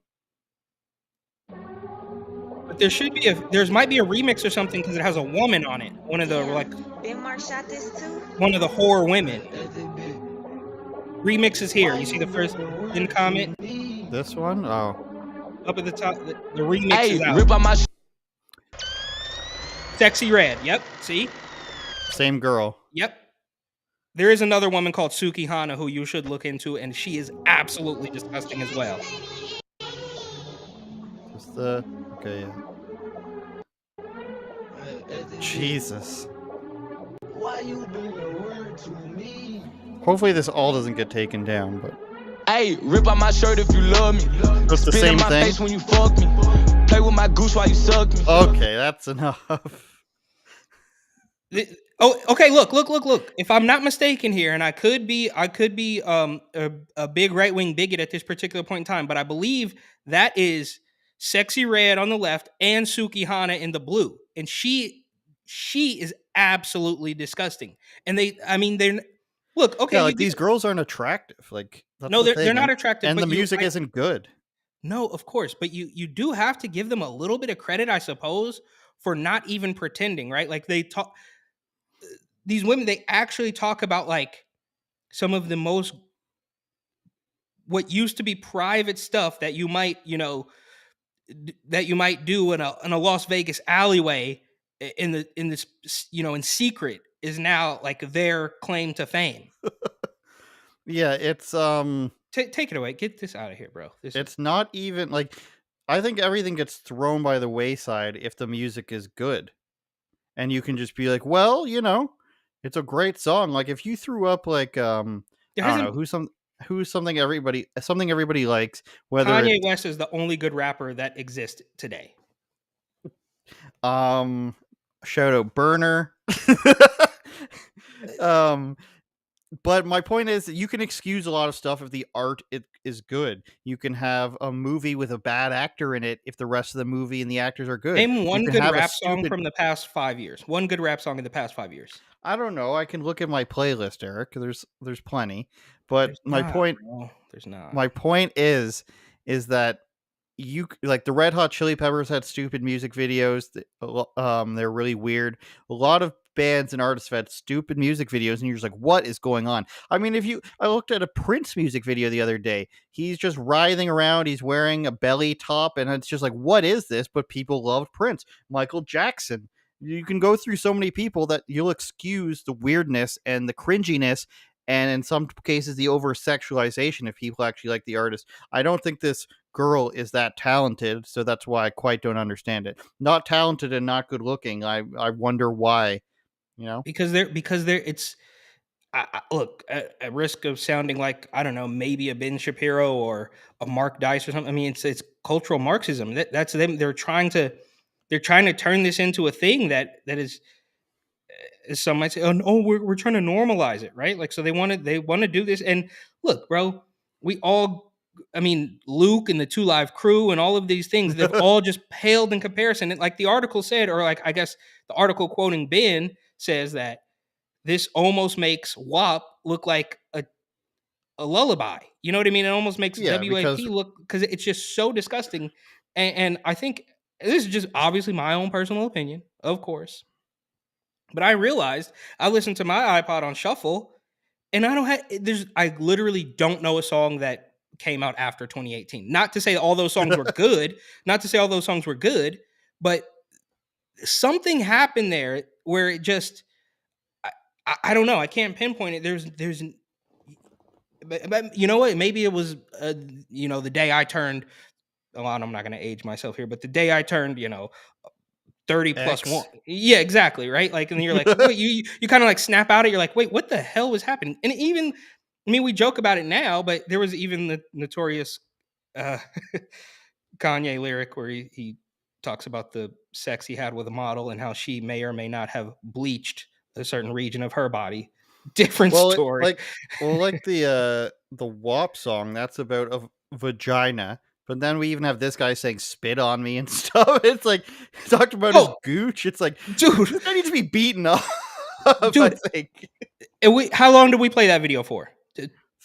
But there might be a remix or something because it has a woman on it. One of the one of the horror women. Remix is here. You see the first in comment? This one? Oh. Up at the top, the remix is out. Rip on my Sexy Red. Yep. See? Same girl. Yep. There is another woman called Suki Hana who you should look into, and she is absolutely disgusting as well. Just okay, yeah. Jesus. Hopefully this all doesn't get taken down, but hey, rip out my shirt if you love me. It's the same in my thing. Face when you fuck me. Play with my goose while you suck me. Okay, that's enough. Okay. Look. If I'm not mistaken here, and I could be a big right wing bigot at this particular point in time, but I believe that is Sexy Red on the left and Suki Hana in the blue, and she is absolutely disgusting. And they're look, okay. Yeah, like these girls aren't attractive. Like that's no, the they're thing. not attractive, and but the music isn't good. No, of course, but you do have to give them a little bit of credit, I suppose, for not even pretending, right? Like these women, they actually talk about like some of the most what used to be private stuff that you might, that you might do in a Las Vegas alleyway in this, in secret, is now like their claim to fame. Yeah, it's take it away. Get this out of here, bro. It's not even like, I think everything gets thrown by the wayside if the music is good. And you can just be like, well, it's a great song. Like if you threw up like I don't know, who's something everybody likes, whether Kanye it's West is the only good rapper that exists today. shout out Burner. um but my point is that you can excuse a lot of stuff if the art is good. You can have a movie with a bad actor in it if the rest of the movie and the actors are good. Name You one can good have a rap song stupid from the past 5 years. One good rap song in the past 5 years. I don't know. I can look at my playlist, Eric. There's plenty. But There's not, bro. There's not. my point is that like the Red Hot Chili Peppers had stupid music videos. They're really weird. A lot of bands and artists have had stupid music videos, and you're just like, what is going on? I mean, I looked at a Prince music video the other day. He's just writhing around. He's wearing a belly top, and it's just like, what is this? But people loved Prince. Michael Jackson. You can go through so many people that you'll excuse the weirdness and the cringiness, and in some cases the over sexualization if people actually like the artist. I don't think this girl is that talented, so that's why I quite don't understand it. Not talented and not good looking. I wonder why. Because they're it's look, at risk of sounding like, I don't know, maybe a Ben Shapiro or a Mark Dice or something. I mean, it's cultural Marxism. That's them. They're trying to turn this into a thing that is, as some might say, oh no, we're trying to normalize it, right? Like, so they want to do this. And look, bro, we all, I mean, Luke and the Two Live Crew and all of these things, they've all just paled in comparison. And like the article said, or like I guess the article quoting Ben says that this almost makes WAP look like a lullaby. You know what I mean? It almost makes Yeah, WAP because look, because it's just so disgusting. And I think this is just obviously my own personal opinion, of course. But I realized I listened to my iPod on shuffle, and I literally don't know a song that came out after 2018. Not to say all those songs were good, but something happened there where it just, I don't know. I can't pinpoint it. But you know what? Maybe it was, the day I turned. Oh, I'm not going to age myself here, but the day I turned, 30 plus one. X. Yeah, exactly. Right. Like, and you're like, wait, you kind of like snap out of it. You're like, wait, what the hell was happening? And even, I mean, we joke about it now, but there was even the notorious uh, Kanye lyric where he talks about the sex he had with a model and how she may or may not have bleached a certain region of her body. Different well, story. like the WAP song, that's about a vagina. But then we even have this guy saying "spit on me" and stuff. It's like he talked about his gooch. It's like, dude, this guy needs to be beaten up. Dude, I think. How long did we play that video for?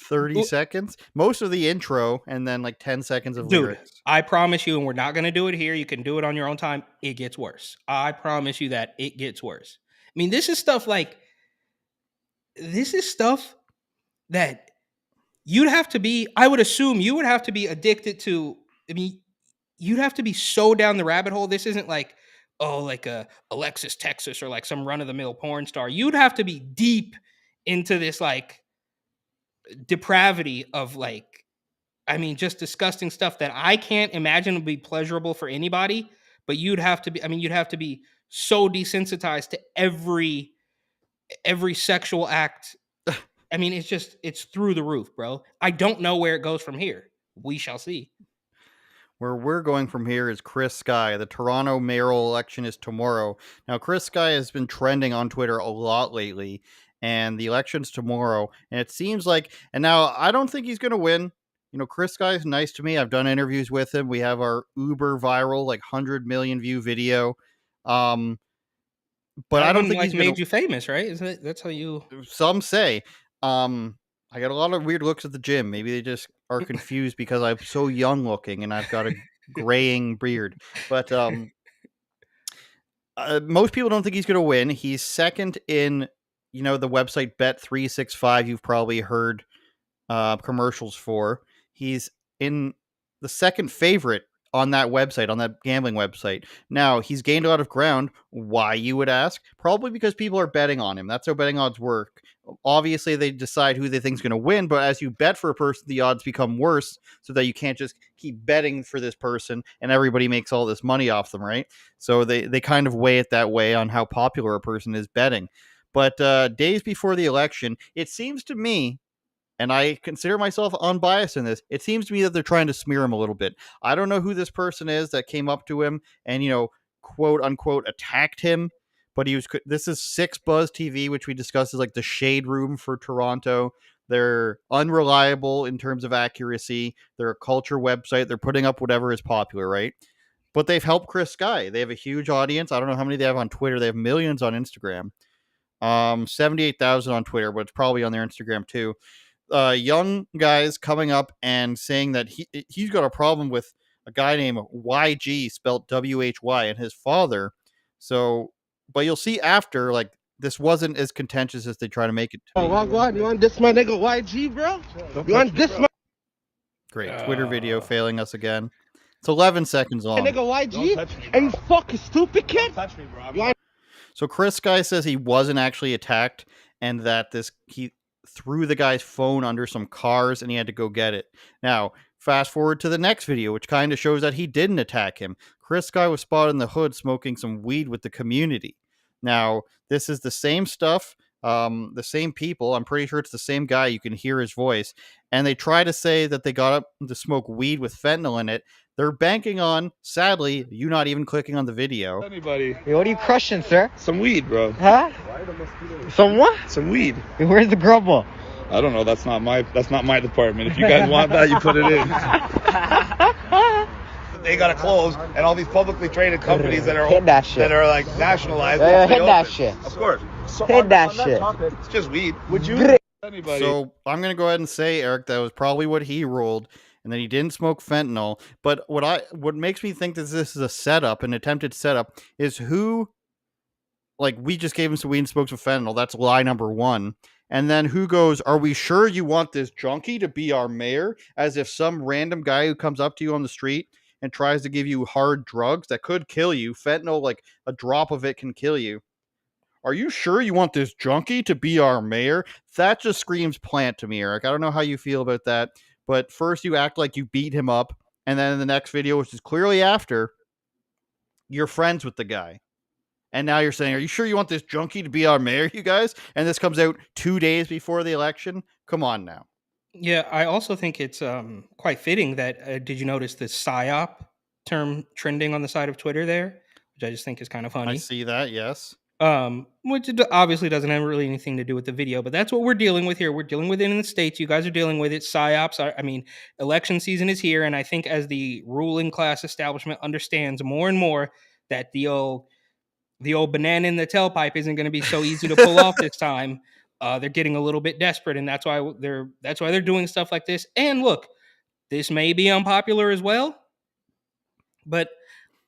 30 seconds, most of the intro, and then like 10 seconds of lyrics. I promise you, and we're not going to do it here. You can do it on your own time. It gets worse. I promise you that it gets worse. I mean, this is stuff that you'd have to be, I would assume you would have to be addicted to. I mean, you'd have to be so down the rabbit hole. This isn't like, oh, like a Alexis Texas or like some run of the mill porn star. You'd have to be deep into this like depravity of like, I mean, just disgusting stuff that I can't imagine would be pleasurable for anybody. But you'd have to be so desensitized to every sexual act. I mean, it's through the roof, bro. I don't know where it goes from here. We shall see. Where we're going from here is Chris Sky. The Toronto mayoral election is tomorrow. Now, Chris Sky has been trending on Twitter a lot lately, and the election's tomorrow. And it seems like, and now I don't think he's going to win. Chris Sky is nice to me. I've done interviews with him. We have our uber viral, like 100 million view video. But I don't think like he's made you famous, right? That's how you? Some say. I got a lot of weird looks at the gym. Maybe they just are confused because I'm so young looking and I've got a graying beard. But most people don't think he's going to win. He's second in, the website Bet365. You've probably heard commercials for. He's in the second favorite on that website, on that gambling website. Now, he's gained a lot of ground. Why, you would ask? Probably because people are betting on him. That's how betting odds work. Obviously, they decide who they think is going to win, but as you bet for a person, the odds become worse so that you can't just keep betting for this person and everybody makes all this money off them, right? So they kind of weigh it that way on how popular a person is betting. But days before the election, it seems to me and I consider myself unbiased in this. It seems to me that they're trying to smear him a little bit. I don't know who this person is that came up to him and, quote unquote, attacked him. But this is Six Buzz TV, which we discussed is like the shade room for Toronto. They're unreliable in terms of accuracy. They're a culture website. They're putting up whatever is popular, right? But they've helped Chris Sky. They have a huge audience. I don't know how many they have on Twitter. They have millions on Instagram. 78,000 on Twitter, but it's probably on their Instagram too. Young guys coming up and saying that he's got a problem with a guy named YG, spelled WHY, and his father. So, but you'll see after, like, this wasn't as contentious as they try to make it to be. Oh, God, you want this my nigga YG, bro? You want this my Great. Twitter video failing us again. It's 11 seconds long. nigga YG? Are you fucking stupid, kid? Don't touch me, bro. So Chris Guy says he wasn't actually attacked and that he threw the guy's phone under some cars and he had to go get it. Now, fast forward to the next video, which kind of shows that he didn't attack him. Chris Guy was spotted in the hood smoking some weed with the community. Now, this is the same stuff, the same people. I'm pretty sure it's the same guy. You can hear his voice. And they try to say that they got up to smoke weed with fentanyl in it. They're banking on, sadly, you not even clicking on the video. Anybody? Hey, what are you crushing, sir? Some weed, bro. Huh? Some what? Some weed. Hey, where's the grubble? I don't know. That's not my department. If you guys want that, you put it in. They gotta close, and all these publicly traded companies that are like nationalized. Hit that shit. Of course. Hit that shit. It's just weed. Would you? Anybody? So I'm gonna go ahead and say, Eric, that was probably what he ruled, and that he didn't smoke fentanyl. But what makes me think that this is a setup, an attempted setup, is who, like, we just gave him some weed and smoked some fentanyl. That's lie number one. And then who goes, are we sure you want this junkie to be our mayor? As if some random guy who comes up to you on the street and tries to give you hard drugs that could kill you. Fentanyl, like a drop of it can kill you. Are you sure you want this junkie to be our mayor? That just screams plant to me, Eric. I don't know how you feel about that. But first you act like you beat him up. And then in the next video, which is clearly after, you're friends with the guy. And now you're saying, are you sure you want this junkie to be our mayor, you guys? And this comes out 2 days before the election? Come on now. Yeah, I also think it's quite fitting that, did you notice the PSYOP term trending on the side of Twitter there? Which I just think is kind of funny. I see that, yes. Which obviously doesn't have really anything to do with the video, but that's what we're dealing with here. We're dealing with it in the States. You guys are dealing with it. PSYOPs. I mean, election season is here, and I think as the ruling class establishment understands more and more that the old banana in the tailpipe isn't going to be so easy to pull off this time, they're getting a little bit desperate, and that's why they're doing stuff like this. And look, this may be unpopular as well, but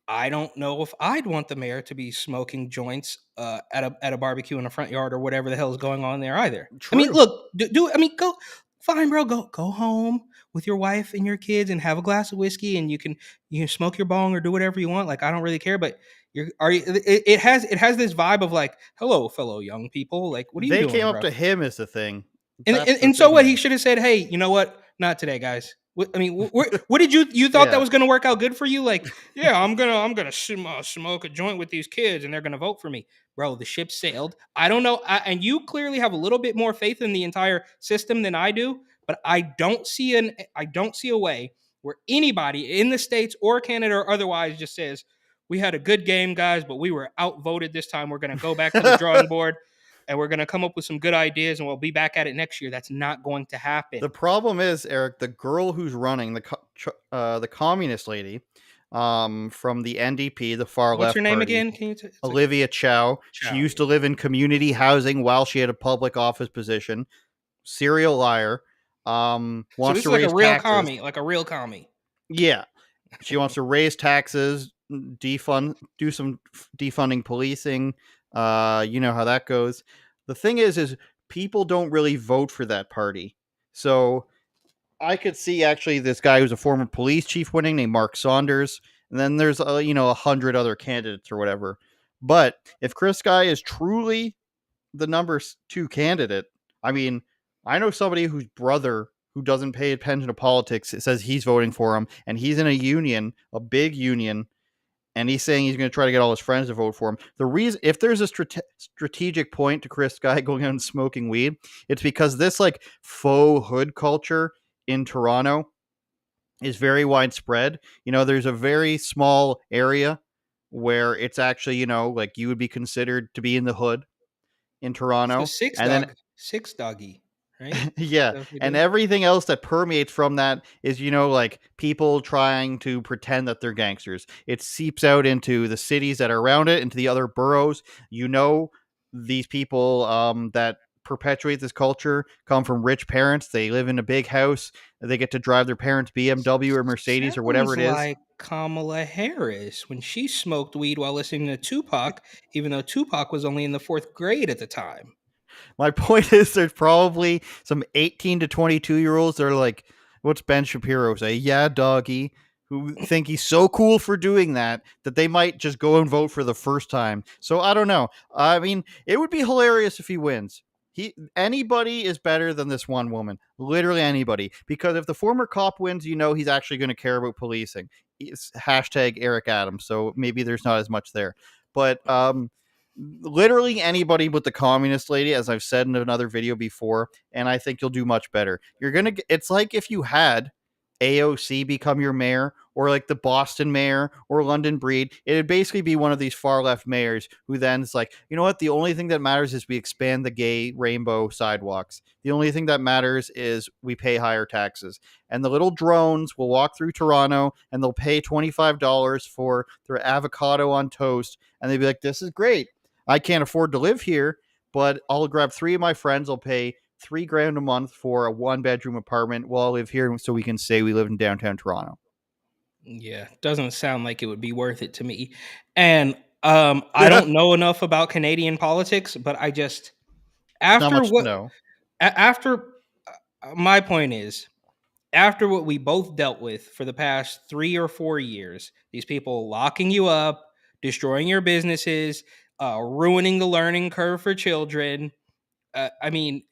I don't know if I'd want the mayor to be smoking joints at a barbecue in the front yard or whatever the hell is going on there either. True. I mean, look, go fine, bro. Go home with your wife and your kids and have a glass of whiskey, and you can smoke your bong or do whatever you want. Like, I don't really care, but it has this vibe of like, hello, fellow young people. Like, what are you doing? They came up to him as the thing. And so what? He should have said, hey, you know what? Not today, guys. What did you thought that was going to work out good for you? Like, yeah, I'm gonna smoke a joint with these kids and they're gonna vote for me, bro. The ship sailed. I don't know, and you clearly have a little bit more faith in the entire system than I do, but I don't see a way where anybody in the States or Canada or otherwise just says, we had a good game, guys, but we were outvoted this time. We're gonna go back to the drawing board. And we're going to come up with some good ideas, and we'll be back at it next year. That's not going to happen. The problem is, Eric, the girl who's running, the communist lady from the NDP, the far left. What's her name party, again? Can you Olivia Chow. She used to live in community housing while she had a public office position. Serial liar. So this is like a real commie, Yeah. She wants to raise taxes, do some defunding policing. You know how that goes. The thing is people don't really vote for that party. So I could see actually this guy who's a former police chief winning named Mark Saunders. And then there's 100 other candidates or whatever. But if Chris Guy is truly the number 2 candidate, I mean, I know somebody whose brother who doesn't pay attention to politics says he's voting for him, and he's in a union, a big union. and he's saying he's going to try to get all his friends to vote for him. The reason, if there's a strategic point to Chris Guy going out and smoking weed, it's because this like faux hood culture in Toronto is very widespread. There's a very small area where it's actually, like you would be considered to be in the hood in So Toronto, and then six doggy, right? yeah, and everything else that permeates from that is, like people trying to pretend that they're gangsters. It seeps out into the cities that are around it, into the other boroughs. These people that perpetuate this culture come from rich parents. They live in a big house. They get to drive their parents' BMW or Mercedes or whatever it is. Like Kamala Harris when she smoked weed while listening to Tupac, even though Tupac was only in the 4th grade at the time. My point is, there's probably some 18 to 22-year-olds that are like, what's Ben Shapiro say? Yeah, doggy, who think he's so cool for doing that they might just go and vote for the first time. So I don't know. I mean, it would be hilarious if he wins. Anybody is better than this one woman. Literally anybody. Because if the former cop wins, he's actually going to care about policing. It's hashtag Eric Adams. So maybe there's not as much there. But literally anybody but the communist lady, as I've said in another video before, and I think you'll do much better. It's like if you had AOC become your mayor, or like the Boston mayor or London Breed. It'd basically be one of these far left mayors who then is like, you know what? The only thing that matters is we expand the gay rainbow sidewalks. The only thing that matters is we pay higher taxes. And the little drones will walk through Toronto and they'll pay $25 for their avocado on toast. And they'd be like, this is great. I can't afford to live here, but I'll grab 3 of my friends. I'll pay $3,000 a month for a 1-bedroom apartment while I live here, so we can say we live in downtown Toronto. Yeah, doesn't sound like it would be worth it to me. And I don't know enough about Canadian politics, but I just after my point is, after what we both dealt with for the past 3 or 4 years, these people locking you up, destroying your businesses, ruining the learning curve for children. I mean,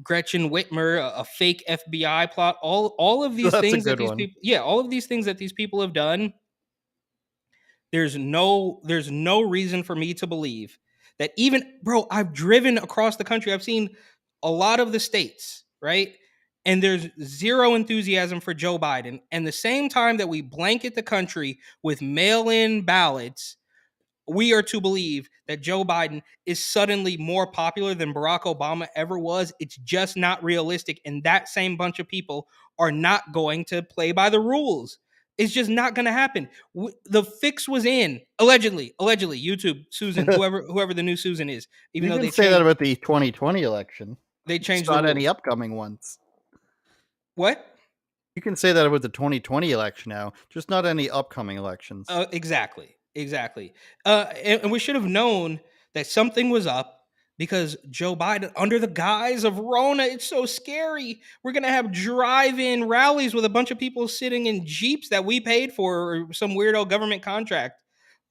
Gretchen Whitmer, a fake FBI plot, all of these things that these people, all of these things that these people have done. There's no reason for me to believe that I've driven across the country. I've seen a lot of the states, right? And there's zero enthusiasm for Joe Biden. And the same time that we blanket the country with mail-in ballots, we are to believe that Joe Biden is suddenly more popular than Barack Obama ever was. It's just not realistic. And that same bunch of people are not going to play by the rules. It's just not going to happen. The fix was in, allegedly, YouTube, Susan, whoever the new Susan is. Even though they say that about the 2020 election. They changed not any upcoming ones. What? You can say that about the 2020 election now, just not any upcoming elections. Exactly. And we should have known that something was up because Joe Biden, under the guise of Rona, it's so scary. We're going to have drive-in rallies with a bunch of people sitting in Jeeps that we paid for, or some weirdo government contract.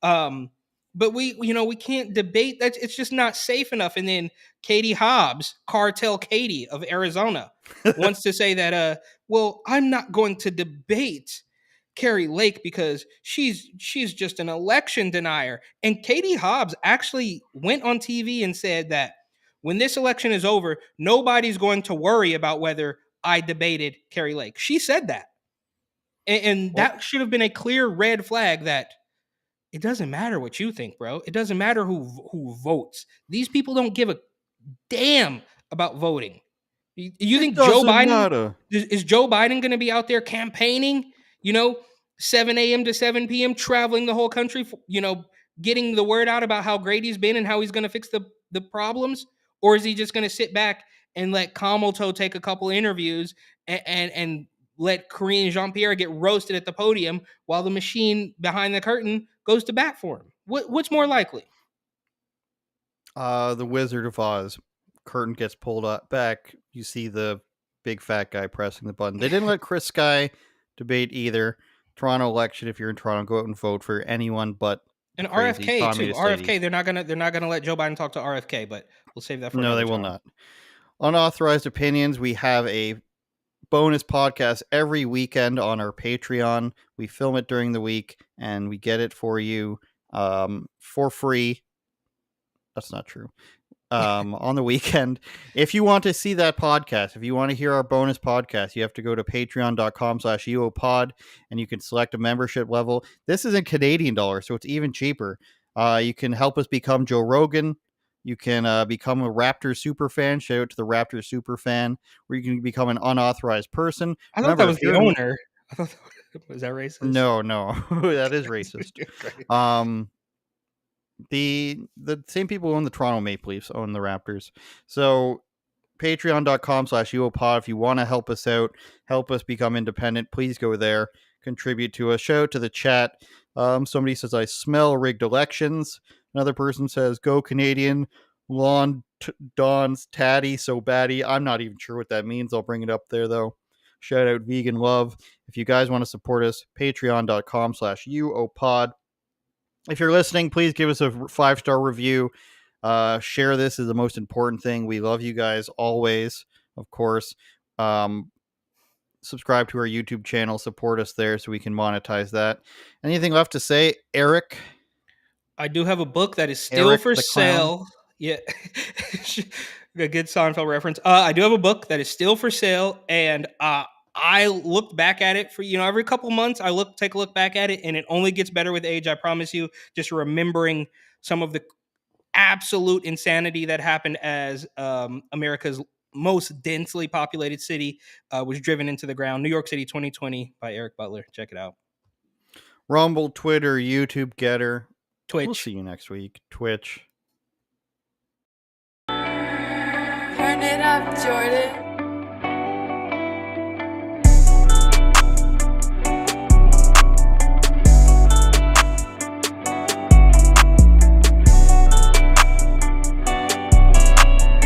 But we can't debate that. It's just not safe enough. And then Katie Hobbs, Cartel Katie of Arizona, wants to say that, well, I'm not going to debate Carrie Lake because she's just an election denier. And Katie Hobbs actually went on TV and said that when this election is over, nobody's going to worry about whether I debated Carrie Lake. She said that. And that should have been a clear red flag that it doesn't matter what you think, bro. It doesn't matter who votes. These people don't give a damn about voting. You think Joe Biden is Joe Biden going to be out there campaigning, 7 a.m. to 7 p.m., traveling the whole country, getting the word out about how great he's been and how he's going to fix the problems? Or is he just going to sit back and let Kamoto take a couple interviews and let Korean Jean-Pierre get roasted at the podium while the machine behind the curtain goes to bat for him? What's more likely? The Wizard of Oz. Curtain gets pulled back. You see the big fat guy pressing the button. They didn't let Chris Sky debate either. Toronto election. If you're in Toronto, go out and vote for anyone but and RFK too. RFK. They're not gonna let Joe Biden talk to RFK, but we'll save that for no. They will not. Unauthorized opinions. We have a bonus podcast every weekend on our Patreon. We film it during the week and we get it for you for free. That's not true. On the weekend. If you want to see that podcast, if you want to hear our bonus podcast, you have to go to patreon.com/UOPod and you can select a membership level. This is in Canadian dollars, so it's even cheaper. You can help us become Joe Rogan. You can become a Raptors super fan. Shout out to the Raptors super fan, where you can become an unauthorized person. I thought that was the owner. I thought was that racist? No, that is racist. The same people who own the Toronto Maple Leafs own the Raptors. So patreon.com/UOPod. If you want to help us out, help us become independent, please go there, contribute to a show, to the chat. Somebody says, I smell rigged elections. Another person says, go Canadian, lawn Don's tatty, so batty. I'm not even sure what that means. I'll bring it up there, though. Shout out Vegan Love. If you guys want to support us, patreon.com/UOPod. If you're listening, please give us a 5-star review. Share this is the most important thing. We love you guys always, of course. Subscribe to our YouTube channel. Support us there so we can monetize that. Anything left to say, Eric? I do have a book that is still for sale. Yeah. A good Seinfeld reference. I do have a book that is still for sale, and I looked back at it for, every couple months, take a look back at it, and it only gets better with age, I promise you. Just remembering some of the absolute insanity that happened as America's most densely populated city was driven into the ground. New York City 2020 by Eric Butler. Check it out. Rumble, Twitter, YouTube, Getter. Twitch. We'll see you next week. Twitch. Turn it up, Jordan.